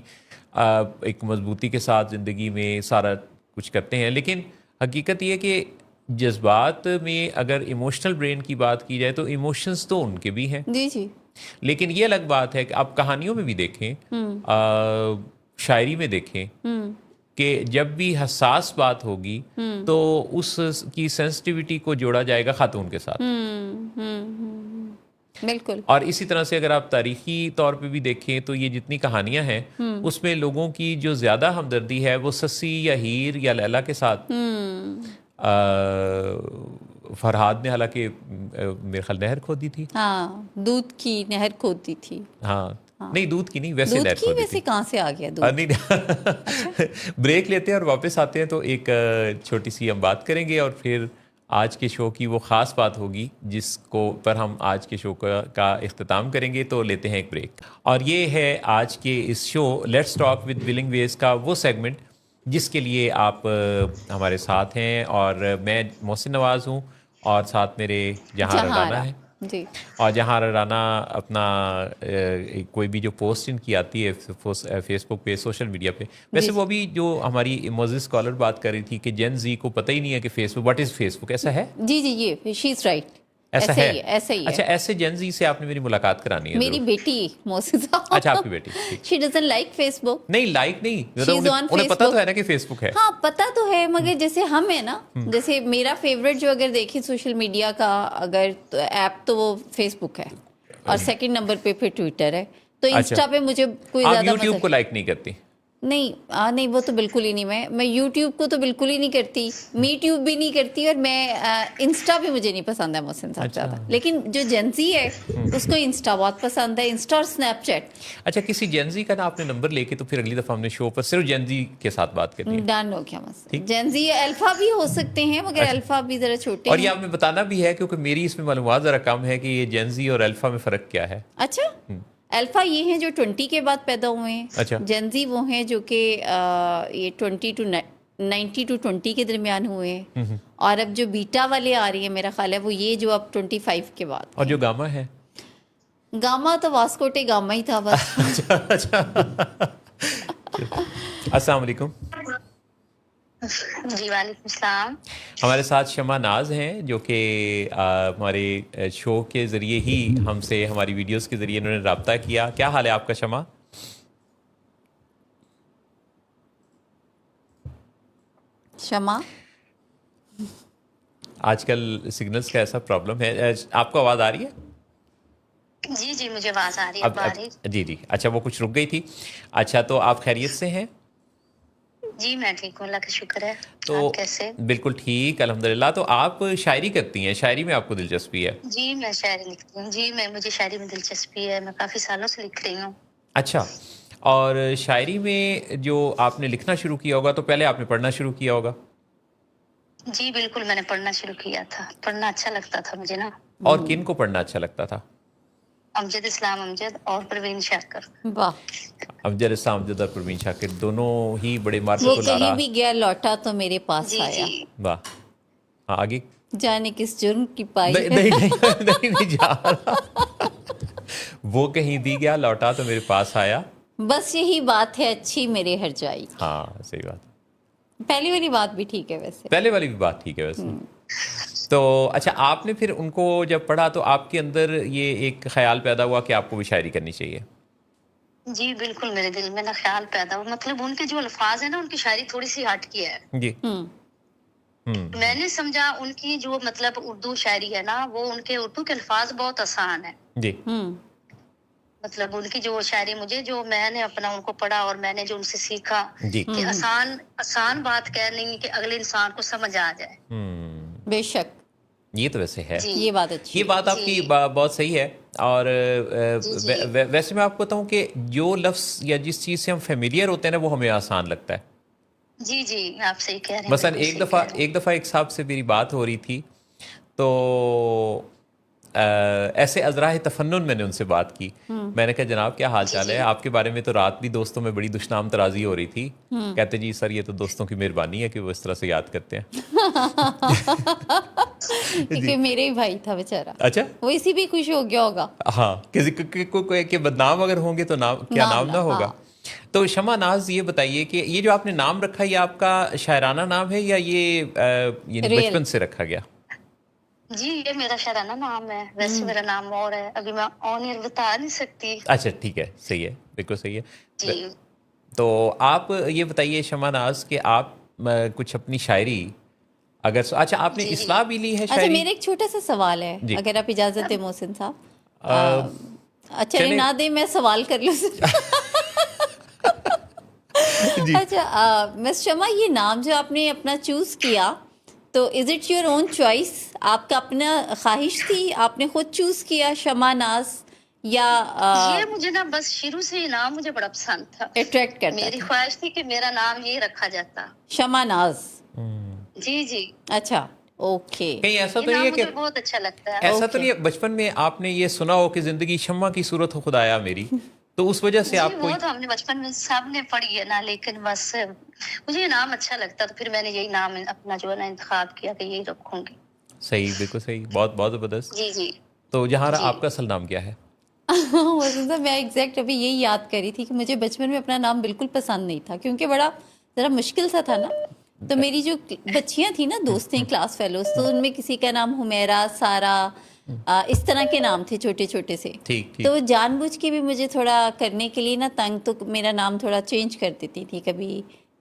ایک مضبوطی کے ساتھ زندگی میں سارا کچھ کرتے ہیں. لیکن حقیقت یہ کہ جذبات میں اگر ایموشنل برین کی بات کی جائے تو ایموشنز تو ان کے بھی ہیں، جی جی لیکن یہ الگ بات ہے کہ آپ کہانیوں میں بھی دیکھیں، شاعری میں دیکھیں کہ جب بھی حساس بات ہوگی تو اس کی سینسٹیوٹی کو جوڑا جائے گا خاتون کے ساتھ. بالکل. اور اسی طرح سے اگر آپ تاریخی طور پہ بھی دیکھیں تو یہ جتنی کہانیاں ہیں اس میں لوگوں کی جو زیادہ ہمدردی ہے وہ سسی یا ہیر یا لیلا کے ساتھ. فرہاد نے حالانکہ میرے خیال نہر کھودی تھی، ہاں دودھ کی نہر کھودی تھی. ہاں نہیں دودھ کی نہیں، ویسے نہر کھودی ویسے تھی. کہاں سے آ گیا دودھ؟ نہیں بریک لیتے ہیں اور واپس آتے ہیں تو ایک چھوٹی سی ہم بات کریں گے اور پھر آج کے شو کی وہ خاص بات ہوگی جس کو پر ہم آج کے شو کا اختتام کریں گے. تو لیتے ہیں ایک بریک، اور یہ ہے آج کے اس شو let's talk with Willing Ways کا وہ سیگمنٹ جس کے لیے آپ ہمارے ساتھ ہیں، اور میں محسن نواز ہوں اور ساتھ میرے جہاں رانا ہے. جی. اور جہاں رانا اپنا کوئی بھی جو پوسٹ ان کی آتی ہے فیس بک پہ، سوشل میڈیا پہ، ویسے وہ بھی جو ہماری معزز اسکالر بات کر رہی تھی کہ جین زی کو پتہ ہی نہیں ہے کہ Facebook, what is Facebook, ایسا ہے؟ جی جی یہ شی از رائٹ، ایسا ہے، ایسا ہی ہے. اچھا ایسے جین زی سے آپ نے میری ملاقات کرانی ہے. میری بیٹی محسن صاحب. اچھا آپ کی بیٹی. شی ڈزنٹ لائک فیس بک. نہیں لائک نہیں، انہیں پتہ تو ہے نا کہ فیس بک ہے. ہاں پتہ تو ہے، مگر جیسے ہم ہیں نا، جیسے میرا فیوریٹ جو اگر دیکھیں سوشل میڈیا کا اگر ایپ تو وہ فیس بک ہے، اور سیکنڈ نمبر پہ پھر ٹویٹر ہے. تو انسٹا پہ مجھے کوئی زیادہ یوٹیوب کو لائک نہیں کرتی؟ نہیں وہ تو بالکل ہی نہیں. میں یوٹیوب کو تو بالکل ہی نہیں کرتی، می ٹیوب بھی نہیں کرتی، اور میں انسٹا بھی مجھے نہیں پسند ہے محسن صاحب زیادہ. لیکن جو جینزی ہے اس کو انسٹا بہت پسند ہے، انسٹا اور اسنیپ چیٹ. اچھا کسی جینزی کا نا آپ نے نمبر لے کے تو پھر اگلی دفعہ ہم نے شو پر صرف جینزی کے ساتھ بات کرنی ہے. ڈن ہو گیا مسئلہ. جینزی الفا بھی ہو سکتے ہیں مگر الفا بھی ذرا چھوٹے. اور یہ آپ نے بتانا بھی ہے کیونکہ میری اس میں معلومات ذرا کم ہے کہ یہ جینزی اور الفا میں فرق کیا ہے. اچھا الفا یہ ہیں جو 20 کے بعد پیدا ہوئے ہیں. اچھا. جینزی وہ ہیں جو کہ یہ 20 to 90 to 20 کے درمیان ہوئے ہیں. اور اب جو بیٹا والے آ رہی ہیں میرا خیال ہے وہ یہ جو اب 25 کے بعد. اور جو گاما ہے؟ گاما تو واسکوٹے گاما ہی تھا بس. اچھا السلام علیکم. جی وعلیکم السلام. ہمارے ساتھ شمع ناز ہیں جو کہ ہمارے شو کے ذریعے ہی ہم سے ہماری ویڈیوز کے ذریعے انہوں نے رابطہ کیا. کیا حال ہے آپ کا شمع؟ شمع آج کل سگنلز کا ایسا پرابلم ہے. آپ کو آواز آ رہی ہے؟ جی جی مجھے آواز آ رہی ہے. جی اچھا وہ کچھ رک گئی تھی. اچھا تو آپ خیریت سے ہیں؟ جی میں ٹھیک ہوں اللہ کا شکر ہے. تو آپ کیسے؟ بالکل ٹھیک الحمدللہ. تو آپ شاعری کرتی ہیں، شاعری میں آپ کو دلچسپی ہے؟ جی میں شاعری لکھتی ہوں. جی مجھے شاعری میں دلچسپی ہے، میں کافی سالوں سے لکھ رہی ہوں. اچھا. اور شاعری میں جو آپ نے لکھنا شروع کیا ہوگا تو پہلے آپ نے پڑھنا شروع کیا ہوگا؟ جی بالکل میں نے پڑھنا شروع کیا تھا. پڑھنا اچھا لگتا تھا مجھے نا. اور کن کو پڑھنا اچھا لگتا تھا؟ امجد اسلام امجد اور پروین شاکر. واہ. امجد اسلام امجد اور پروین شاکر دونوں ہی بڑے وہ مارکیٹ کہیں بھی گیا لوٹا تو میرے پاس جی آیا. جی واہ. ہاں آگے. جانے کس جرم کی پائی. نہیں جا رہا. وہ کہیں بھی گیا لوٹا تو میرے پاس آیا. بس یہی بات ہے اچھی میرے ہر جائی. ہاں صحیح بات. پہلی والی بات بھی ٹھیک ہے ویسے. پہلے والی بھی بات ٹھیک ہے ویسے. تو اچھا آپ نے پھر ان کو جب پڑھا تو آپ کے اندر یہ ایک خیال پیدا ہوا کہ آپ کو بھی شاعری کرنی چاہیے؟ جی بالکل میرے دل میں نا خیال پیدا ہوا. مطلب ان کے جو الفاظ ہیں نا ان کی شاعری تھوڑی سی ہٹ کی ہے. جی. میں نے سمجھا ان کی جو مطلب اردو شاعری ہے نا وہ ان کے اردو کے الفاظ بہت آسان ہیں. جی. مطلب ان کی جو شاعری مجھے جو میں نے اپنا ان کو پڑھا اور میں نے جو ان سے سیکھا جی کہ آسان بات کہہ نہیں کہ اگلے انسان کو سمجھ آ جائے. بے شک یہ تو ویسے ہے. یہ بات اچھی. یہ بات آپ کی بہت صحیح ہے. اور ویسے میں آپ کو بتاؤں کہ جو لفظ یا جس چیز سے ہم فیملیئر ہوتے ہیں نا وہ ہمیں آسان لگتا ہے. جی جی آپ صحیح کہہ رہے ہیں. مثلا ایک دفعہ ایک صاحب سے میری بات ہو رہی تھی تو ایسے ازراہ تفنن میں نے ان سے بات کی. میں نے کہا جناب کیا حال چال ہے؟ آپ کے بارے میں تو رات بھی دوستوں میں بڑی دشنام ترازی ہو رہی تھی. کہتے جی سر یہ تو دوستوں کی مہربانی ہے کہ وہ اس طرح سے یاد کرتے ہیں. کیونکہ میرے ہی بھائی تھا بیچارہ. اچھا وہ اسی بھی خوش ہو گیا ہوگا. ہاں کسی کے بدنام اگر ہوں گے تو کیا نام نہ ہوگا. تو شمع ناز یہ بتائیے کہ یہ جو آپ نے نام رکھا یہ آپ کا شاعرانہ نام ہے یا یہ یعنی Real. بچپن سے رکھا گیا؟ جی یہ میرا شاعرانہ نام ہے، ویسے میرا نام اور ہے، ابھی میں آن ایئر بتا نہیں سکتی. اچھا ٹھیک ہے، صحیح ہے، بالکل صحیح ہے. جی تو آپ یہ بتائیے شمع ناز کہ آپ کچھ اپنی شاعری اگر اچھا آپ نے جی، جی. اصلاح بھی لی ہے اچھا شاعری؟ میرا ایک چھوٹا سا سوال ہے جی. اگر آپ اجازت دیں محسن صاحب. اچھا چلیں. نہ دیں میں سوال کر لوں. جی. اچھا مس شمع یہ نام جو آپ نے اپنا چوز کیا تو is it your own choice? آپ کا اپنا خواہش تھی، آپ نے خود چوز کیا شمع ناز یا یہ مجھے نا بس شروع سے یہ نام مجھے بڑا پسند تھا، اٹریکٹ کرتا میری تھا خواہش تھی کہ میرا نام یہ رکھا جاتا. شمع ناز؟ جی جی اچھا اوکے. کہیں ایسا یہ تو نہیں نام ہے کہ مجھے بہت اچھا لگتا ہے. ایسا تو نہیں ہے بچپن میں آپ نے یہ سنا ہو کہ زندگی شمع کی صورت ہو خدایا میری، تو اس وجہ سے جی آپ کو وہ تو ہم نے بچپن میں سب نے پڑھی ہے نا، لیکن بس مجھے یہ نام اچھا لگتا تو پھر میں نے یہی نام اپنا جو ہے نا انتخاب کیا کہ یہی رکھوں گی. صحیح، بالکل صحیح، بہت بہت زبردست. جی جی تو جہاں جی. آپ کا اصل نام کیا ہے؟ میں ایگزیکٹ ابھی یہی یاد کری تھی کہ مجھے بچپن میں اپنا نام بالکل پسند نہیں تھا کیونکہ بڑا ذرا مشکل سا تھا نا. تو میری جو بچیاں تھیں نا دوستیں کلاس فیلوز، تو ان میں کسی کا نام حمیرہ، سارہ، اس طرح کے نام تھے چھوٹے چھوٹے سے. ٹھیک ٹھیک. تو جان بوجھ کے بھی مجھے تھوڑا کرنے کے لیے نا تنگ تو میرا نام تھوڑا چینج کر دیتی تھی،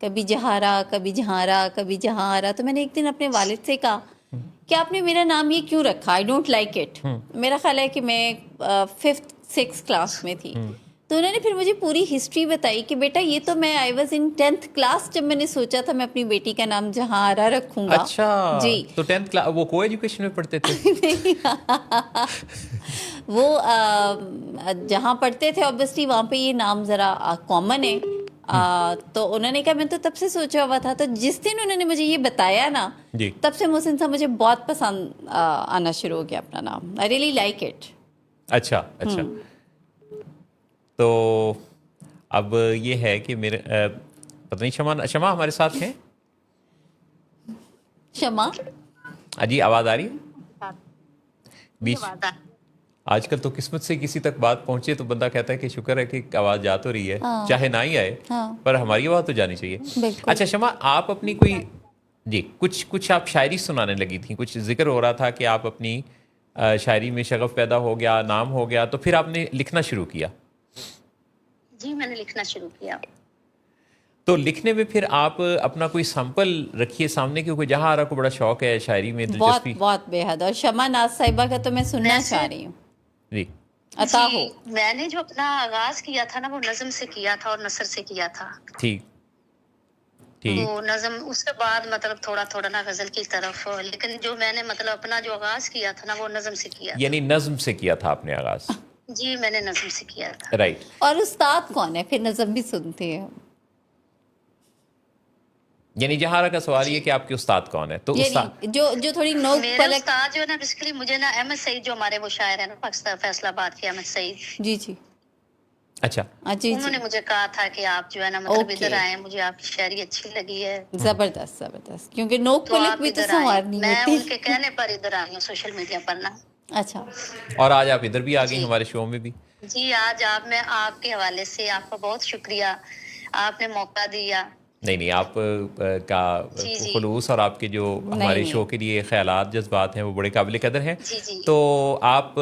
کبھی جہارا، کبھی جہارا، کبھی جہارا. تو میں نے ایک دن اپنے والد سے کہا کہ آپ نے میرا نام یہ کیوں رکھا، آئی ڈونٹ لائک اٹ. میرا خیال ہے کہ میں 5th 6th کلاس میں تھی. تو انہوں نے پھر مجھے پوری ہسٹری بتائی کہ بیٹا یہ تو میں I was in 10th class جب میں نے سوچا تھا میں اپنی بیٹی کا نام جہارا رکھوں گا. اچھا جی. تو 10th کلاس وہ کو ایجوکیشن میں پڑھتے تھے؟ وہ جہاں پڑھتے تھے اوبیسلی وہاں پہ یہ نام ذرا کامن ہے. تو انہوں نے کہا میں تو تب سے سوچا ہوا تھا. تو جس دن انہوں نے مجھے یہ بتایا نا جی. تب سے محسن صاحب مجھے بہت پسند آنا شروع ہو گیا اپنا نام. I really like it. اچھا اچھا. تو اب یہ ہے کہ میرے پتہ نہیں شمع ہمارے ساتھ ہیں؟ شمع جی آواز آ رہی ہے؟ بیچ بات ہے. آج کل تو قسمت سے کسی تک بات پہنچے تو بندہ کہتا ہے کہ شکر ہے کہ آواز جا تو رہی ہے، چاہے نہ ہی آئے پر ہماری آواز تو جانی چاہیے. اچھا شمع آپ اپنی کوئی جی کچھ آپ شاعری سنانے لگی تھیں، کچھ ذکر ہو رہا تھا کہ آپ اپنی شاعری میں شغف پیدا ہو گیا، نام ہو گیا، تو پھر آپ نے لکھنا شروع کیا. جی میں نے لکھنا شروع کیا. تو لکھنے میں پھر آپ اپنا کوئی سیمپل رکھیے سامنے، کیونکہ جہاں آرا کو بڑا شوق ہے شاعری میں بہت دلچسپی. بہت بے حد. اور شمع ناز صاحبہ کا تو میں سننا چاہ رہی ہوں. جی عطا ہو. جی میں نے جو اپنا آغاز کیا تھا نا وہ نظم سے کیا تھا اور نثر سے کیا تھا. ٹھیک ٹھیک. وہ نظم اس کے بعد مطلب تھوڑا تھوڑا نا غزل کی طرف، لیکن جو میں نے مطلب اپنا جو آغاز کیا تھا نا وہ نظم سے کیا تھا. یعنی نظم سے کیا تھا آپ نے آغاز؟ جی میں نے نظم سے کیا تھا. رائٹ. اور استاد کون ہے؟ پھر نظم بھی سنتے ہیں. یعنی جہارا کا سوال یہ کہ آپ کے استاد کون ہے؟ تو استاد یعنی جو تھوڑی نوک میرے پلک. استاد جو ہے نا بیسیکلی مجھے نا احمد سعید جو ہمارے وہ شاعر ہیں نا پاکستان فیصل آباد کے احمد سعید، جی جی اچھا جی انہوں جی نے مجھے کہا تھا کہ آپ جو ہے نا مطلب Okay. ادھر آئے، مجھے آپ کی شاعری اچھی لگی ہے زبردست زبردست. کیونکہ نوک تو پلک آپ بھی تو ادھر آئیں. سنوارنی میں ہوتی. ان کے کہنے پر ادھر آئی ہوں سوشل میڈیا پر نا. اچھا اور آج آپ ادھر بھی آ گئی جی. ہمارے شو میں بھی. جی آج میں آپ کے حوالے سے آپ کا بہت شکریہ، آپ نے موقع دیا. نہیں آپ کا جی جی خلوص اور آپ کے جو ہمارے شو کے لیے خیالات جذبات ہیں وہ بڑے قابل قدر ہیں. جی جی. تو آپ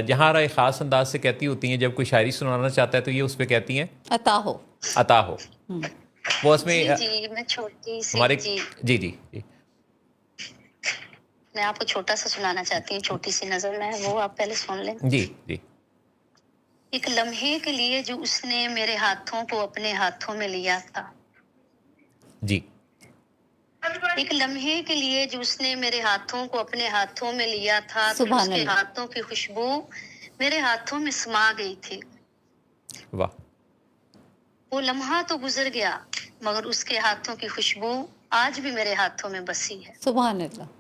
جہاں ایک خاص انداز سے کہتی ہوتی ہیں جب کوئی شاعری سنانا چاہتا ہے تو یہ اس پہ کہتی ہیں عطا ہو. عطا ہو. وہ اس میں جی جی میں چھوٹی سی ہمارے جی جی جی جی میں آپ کو چھوٹا سا سنانا چاہتی ہوں، چھوٹی سی نظر میں، وہ آپ پہلے سن لیں. جی جی. ایک لمحے کے لیے جو اس نے میرے ہاتھوں کو اپنے ہاتھوں میں لیا تھا، جی ایک لمحے کے لیے جو اس نے میرے ہاتھوں کو اپنے ہاتھوں میں لیا تھا، پھر سبحان اس کے اللہ. ہاتھوں کی خوشبو میرے ہاتھوں میں سما گئی تھی. واہ. وہ لمحہ تو گزر گیا مگر اس کے ہاتھوں کی خوشبو آج بھی میرے ہاتھوں میں بسی ہے. سبحان اللہ.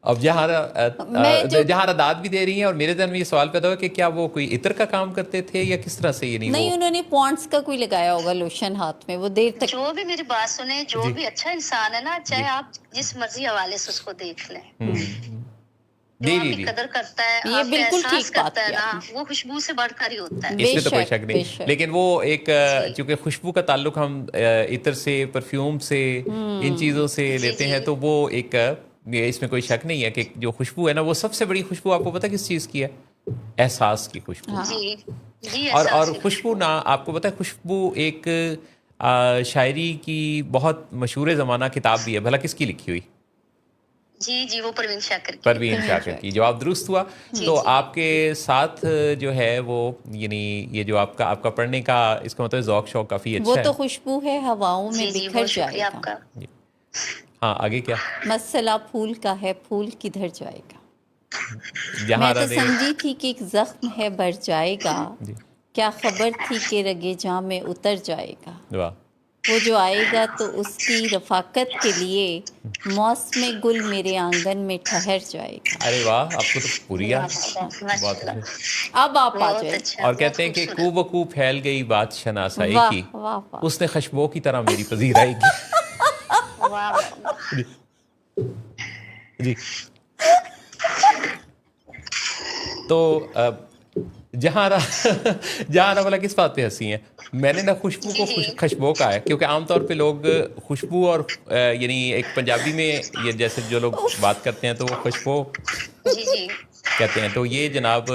اب جہاں داد بھی دے رہی ہیں اور میرے ذہن میں یہ سوال پیدا ہوا کہ کیا وہ کوئی عطر کا کام کرتے تھے یا کس طرح سے؟ یہ نہیں انہوں نے پونڈس کا کوئی لگایا ہوگا لوشن ہاتھ میں، وہ دیر تک. جو بھی میری بات سنے، جو بھی اچھا انسان ہے نا، چاہے آپ جس مرضی حوالے سے اس کو دیکھ لیں، جو جی آپ جی کی جی قدر کرتا ہے، یہ آپ کا بالکل احساس ٹھیک بات کرتا ہے کی نا، آپ وہ خوشبو سے بڑھ کر ہی ہوتا ہے. اس میں تو کوئی بے شک بے نہیں، شک. لیکن وہ ایک جی چونکہ خوشبو کا تعلق ہم عطر سے، پرفیوم سے، ان چیزوں سے جی لیتے جی ہیں، تو وہ ایک اس میں کوئی شک نہیں ہے کہ جو خوشبو ہے نا، وہ سب سے بڑی خوشبو آپ کو پتہ کس چیز کی ہے؟ احساس کی خوشبو. ہاں جی جی، اور احساس کی خوشبو خوشبو. نا آپ کو پتہ ہے خوشبو ایک شاعری کی بہت مشہور زمانہ کتاب بھی ہے، بھلا کس کی لکھی ہوئی؟ جی جی، وہ پروین شاکر کی. پروین شاکر کی. جواب درست ہوا. جی تو جی آپ کے ساتھ جو ہے وہ یعنی یہ جو آپ کا پڑھنے کا اس کا مطلب ذوق شوق کافی وہ اچھا تو ہے. خوشبو ہے، ہواؤں میں جی جی، بکھر بہت جائے شکریہ گا. آپ کا. جی ہاں، آگے کیا؟ مسئلہ پھول کا ہے، پھول کدھر جائے گا. جہاں میں تو نے سمجھی تھی کہ ایک زخم ہے بڑھ جائے گا، جی کیا خبر تھی کہ رگے جاں میں اتر جائے گا. واہ، وہ جو آئے گا تو اس کی رفاقت کے لیے موسم گل میرے آنگن میں ٹھہر جائے گا. ارے واہ، آپ کو تو پوری یاد. ماشاء بہت اللہ، اچھا. اب آپ آ بہت جائیں. اچھا، اور بہت کہتے ہیں کہ کو خوبصورت. بکو پھیل گئی بات شناسائی واہ کی، واہ واہ. اس نے خوشبو کی طرح میری پذیرائی کی. واہ واہ واہ. جی جی. تو جہاں والا کس بات پہ ہنسی ہیں؟ میں نے نا خوشبو جی کو جی خوشبو کہا ہے، کیونکہ عام طور پہ لوگ خوشبو اور یعنی ایک پنجابی میں یہ جیسے جو لوگ بات کرتے ہیں تو وہ خوشبو جی جی کہتے ہیں. تو یہ جناب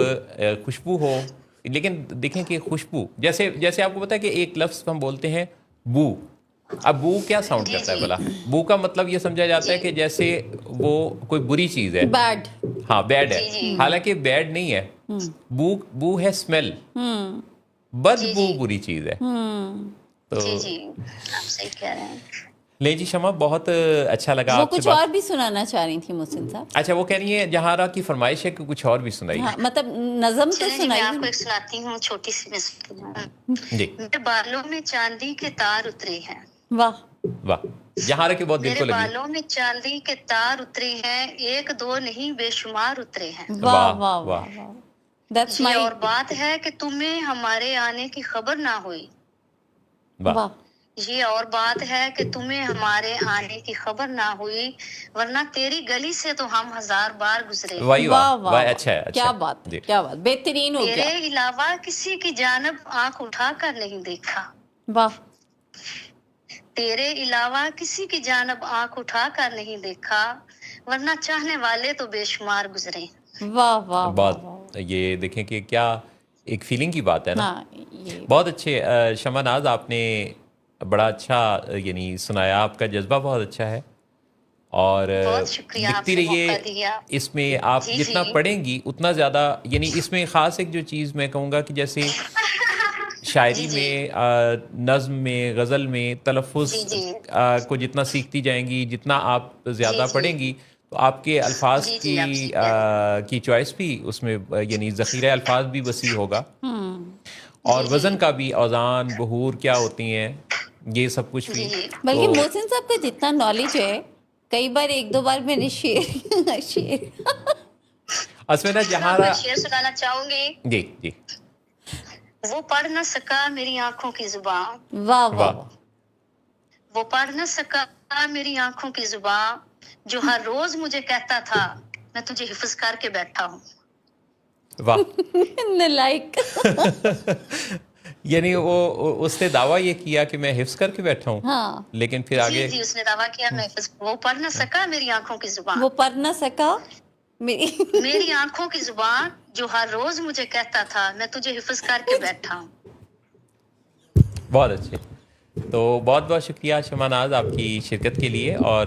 خوشبو ہو، لیکن دیکھیں کہ خوشبو جیسے آپ کو پتا ہے کہ ایک لفظ ہم بولتے ہیں بو. اب بو کیا ساؤنڈ جی کرتا ہے جی بلا؟ بو کا مطلب یہ سمجھا جاتا ہے جی کہ جیسے وہ کوئی بری چیز ہے. بیڈ. ہاں، بیڈ ہے. جی جی حالانکہ بیڈ نہیں ہے. بو ہے اسمیل. بد جی بو جی بری چیز ہے. تو جی جی، آپ صحیح کہہ رہے ہیں. لے جی شمع، بہت اچھا لگا وہ آپ سے کچھ بات. اور بھی سنانا چاہ رہی تھی محسن صاحب. اچھا، وہ کہہ رہی ہیں جہارا کی فرمائش ہے کہ کچھ اور بھی سنائیے. ہاں مطلب نظم تو چلیں جی، میں سنائیے آپ کو نا. ایک سناتی ہوں، چھوٹی سی نظم. جی میرے بالوں میں چاندی کے تار اترے ہیں. واہ. واہ، جہارا کے بہت دل میرے کو لگی. بالوں میں چاندی کے تار اترے ہیں، ایک دو نہیں بے شمار اترے ہیں. واہ واہ واہ واہ. واہ واہ. دیٹس یہ مائی. اور بات ہے کہ تمہیں ہمارے آنے کی خبر نہ ہوئی. واہ واہ. یہ اور بات ہے کہ تمہیں ہمارے آنے کی خبر نہ ہوئی، ورنہ تیری گلی سے تو ہم 1000 بار گزرے. واہ واہ واہ واہ واہ. واہ. اچھا ہے، اچھا کیا ہے. بات ہے، جی کیا بات، بہترین ہو تیرے گیا. علاوہ کسی کی جانب آنکھ اٹھا کر نہیں دیکھا. واہ. تیرے علاوہ کسی کی جانب آنکھ اٹھا کر نہیں دیکھا، ورنہ چاہنے والے تو بے شمار گزرے. واہ واہ واہ واہ. بہت. یہ دیکھیں کہ کیا ایک فیلنگ کی بات ہے نا. ہاں یہ بہت اچھے. شمع ناز، آپ نے بڑا اچھا یعنی سنایا، آپ کا جذبہ بہت اچھا ہے. اور بہت شکریہ، آپ لکھتی سے رہیے. موقع دیا. اس میں آپ جی جتنا جی پڑھیں گی اتنا زیادہ، یعنی اس میں خاص ایک جو چیز میں کہوں گا کہ جیسے جی شاعری جی میں، نظم میں، غزل میں تلفظ جی جی کو جتنا سیکھتی جائیں گی، جتنا آپ جی زیادہ جی پڑھیں گی، تو آپ کے الفاظ جی کی جی، آپ صحیح کہہ رہے ہیں. کی چوائس بھی اس میں یعنی ذخیرہ الفاظ بھی وسیع ہوگا. اور جی جی وزن کا بھی، اوزان، بحور کیا ہوتی ہیں، یہ سب کچھ بھی. جی جی. بلکہ تو محسن صاحب کا جتنا نالج ہے، کئی بار ایک دو بار میں نے شعر اس میں نا میں آپ کو جہارا. ایک شعر سنانا چاہوں گی. جی جی. وہ پڑھ نہ سکا میری آنکھوں کی زبان، واہ واہ واہ واہ. وہ پڑھ نہ سکا میری آنکھوں کی زبان، جو ہر روز مجھے کہتا تھا میں تجھے حفظ کر کے بیٹھا ہوں. واہ. نالائک. یعنی وہ اس نے دعویٰ یہ کیا کہ میں حفظ کر کے بیٹھا ہوں، ہاں، لیکن پھر جی آگے. جی، اس نے دعویٰ کیا میں حفظ. وہ پڑھ نہ سکا میری آنکھوں کی زبان، وہ پڑھ نہ سکا میری میری آنکھوں کی زبان، جو ہر روز مجھے کہتا تھا میں تجھے حفظ کر کے بیٹھا ہوں. بہت اچھے. تو بہت بہت شکریہ شمع ناز آپ کی شرکت کے لیے، اور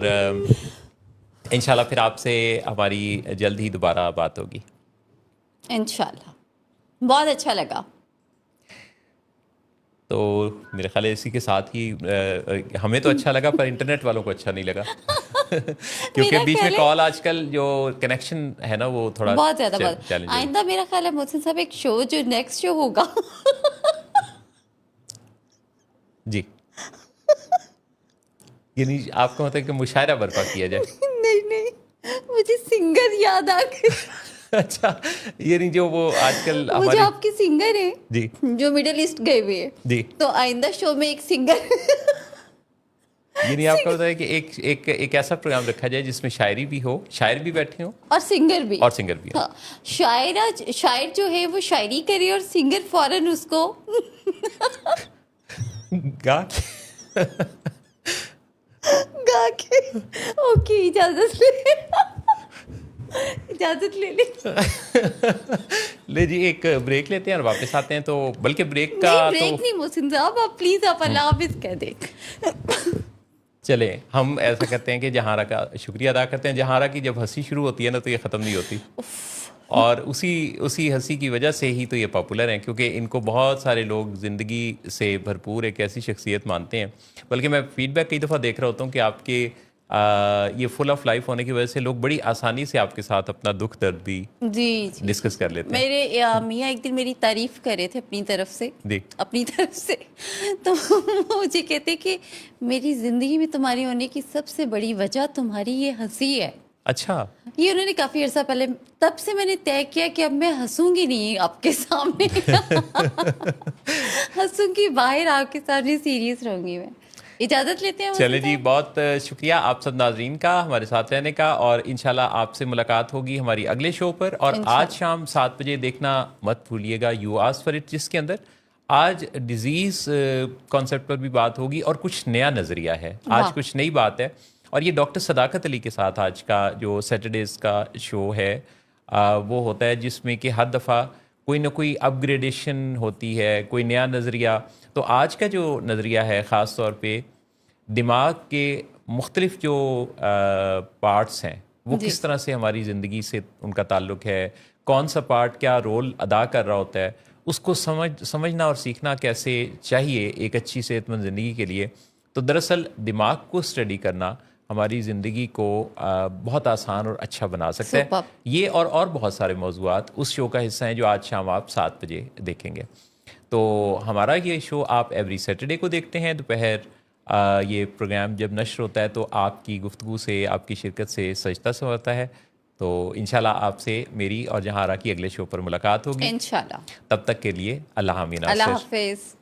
انشاءاللہ پھر آپ سے ہماری جلد ہی دوبارہ بات ہوگی. انشاءاللہ. بہت اچھا لگا. تو میرے خیال ہے اسی کے ساتھ ہی ہمیں تو اچھا لگا، پر انٹرنیٹ والوں کو اچھا نہیں لگا. کیونکہ میرا بیچ میں خیال ہے کال آج کل جو کنیکشن ہے نا وہ تھوڑا بہت زیادہ بہت. چیلنج ہے. آئندہ میرا خیال ہے محسن صاحب ایک شو جو نیکسٹ شو ہوگا جی، یعنی آپ کا مطلب کہ مشاعرہ برپا کیا جائے. نہیں مجھے سنگر یاد آ گئے. اچھا، یعنی جو وہ آج کل وہ جو ہمارے. آپ کے سنگر ہیں جی جو مڈل ایسٹ گئے ہوئے ہیں، جی. تو آئندہ شو میں ایک سنگر یعنی آپ کا ہوتا ہے کہ ایک ایسا پروگرام رکھا جائے جس میں شاعری بھی ہو, شاعر بھی بیٹھے ہوں اور سنگر بھی, اور سنگر بھی ہو. ہاں, شاعر جو ہے وہ شاعری کرے اور سنگر فوراً اس کو گا کے اوکے اجازت لے لیں. لے جی ایک بریک لیتے ہیں اور واپس آتے ہیں. تو بلکہ بریک کا نہیں, بریک نہیں محسن صاحب, آپ پلیز آپ اللہ حافظ کہہ دیں. چلیں ہم ایسا کرتے ہیں کہ جہاں کا شکریہ ادا کرتے ہیں. جہاں کی جب ہنسی شروع ہوتی ہے نا تو یہ ختم نہیں ہوتی, اور اسی ہنسی کی وجہ سے ہی تو یہ پاپولر ہیں, کیونکہ ان کو بہت سارے لوگ زندگی سے بھرپور ایک ایسی شخصیت مانتے ہیں. بلکہ میں فیڈ بیک کئی دفعہ دیکھ رہا ہوتا ہوں کہ آپ کے یہ فل آف لائف ہونے کی وجہ سے لوگ بڑی آسانی سے آپ کے ساتھ اپنا دکھ درد بھی جی ڈسکس کر لیتے ہیں. میرے میاں ایک دن میری تعریف کر رہے تھے اپنی طرف سے, تو مجھے کہتے کہ میری زندگی میں تمہاری ہونے کی سب سے بڑی وجہ تمہاری یہ ہنسی ہے. اچھا, یہ انہوں نے کافی عرصہ پہلے, تب سے میں نے طے کیا کہ اب میں ہنسوں گی نہیں آپ کے سامنے, ہنسوں گی باہر آپ کے سامنے, سیریس رہوں گی میں. اجازت لیتے ہیں. چلے جی, بہت شکریہ آپ سب ناظرین کا ہمارے ساتھ رہنے کا, اور انشاءاللہ آپ سے ملاقات ہوگی ہماری اگلے شو پر. اور آج شام 7 بجے دیکھنا مت بھولیے گا یو آسک فار اٹ, جس کے اندر آج ڈیزیز کانسیپٹ پر بھی بات ہوگی اور کچھ نیا نظریہ ہے, آج کچھ نئی بات ہے. اور یہ ڈاکٹر صداقت علی کے ساتھ آج کا جو سیٹرڈیز کا شو ہے وہ ہوتا ہے, جس میں کہ ہر دفعہ کوئی نہ کوئی اپ گریڈیشن ہوتی ہے, کوئی نیا نظریہ. تو آج کا جو نظریہ ہے خاص طور پہ دماغ کے مختلف جو پارٹس ہیں وہ کس طرح سے ہماری زندگی سے ان کا تعلق ہے, کون سا پارٹ کیا رول ادا کر رہا ہوتا ہے, اس کو سمجھنا اور سیکھنا کیسے چاہیے ایک اچھی صحت مند زندگی کے لیے. تو دراصل دماغ کو اسٹڈی کرنا ہماری زندگی کو بہت آسان اور اچھا بنا سکتا ہے. یہ اور بہت سارے موضوعات اس شو کا حصہ ہیں جو آج شام آپ 7 بجے دیکھیں گے. تو ہمارا یہ شو آپ ایوری سیٹرڈے کو دیکھتے ہیں دوپہر. یہ پروگرام جب نشر ہوتا ہے تو آپ کی گفتگو سے, آپ کی شرکت سے سجدہ سنورتا ہے. تو انشاءاللہ آپ سے میری اور جہاں کی اگلے شو پر ملاقات ہوگی انشاءاللہ. تب تک کے لیے اللہ حافظ.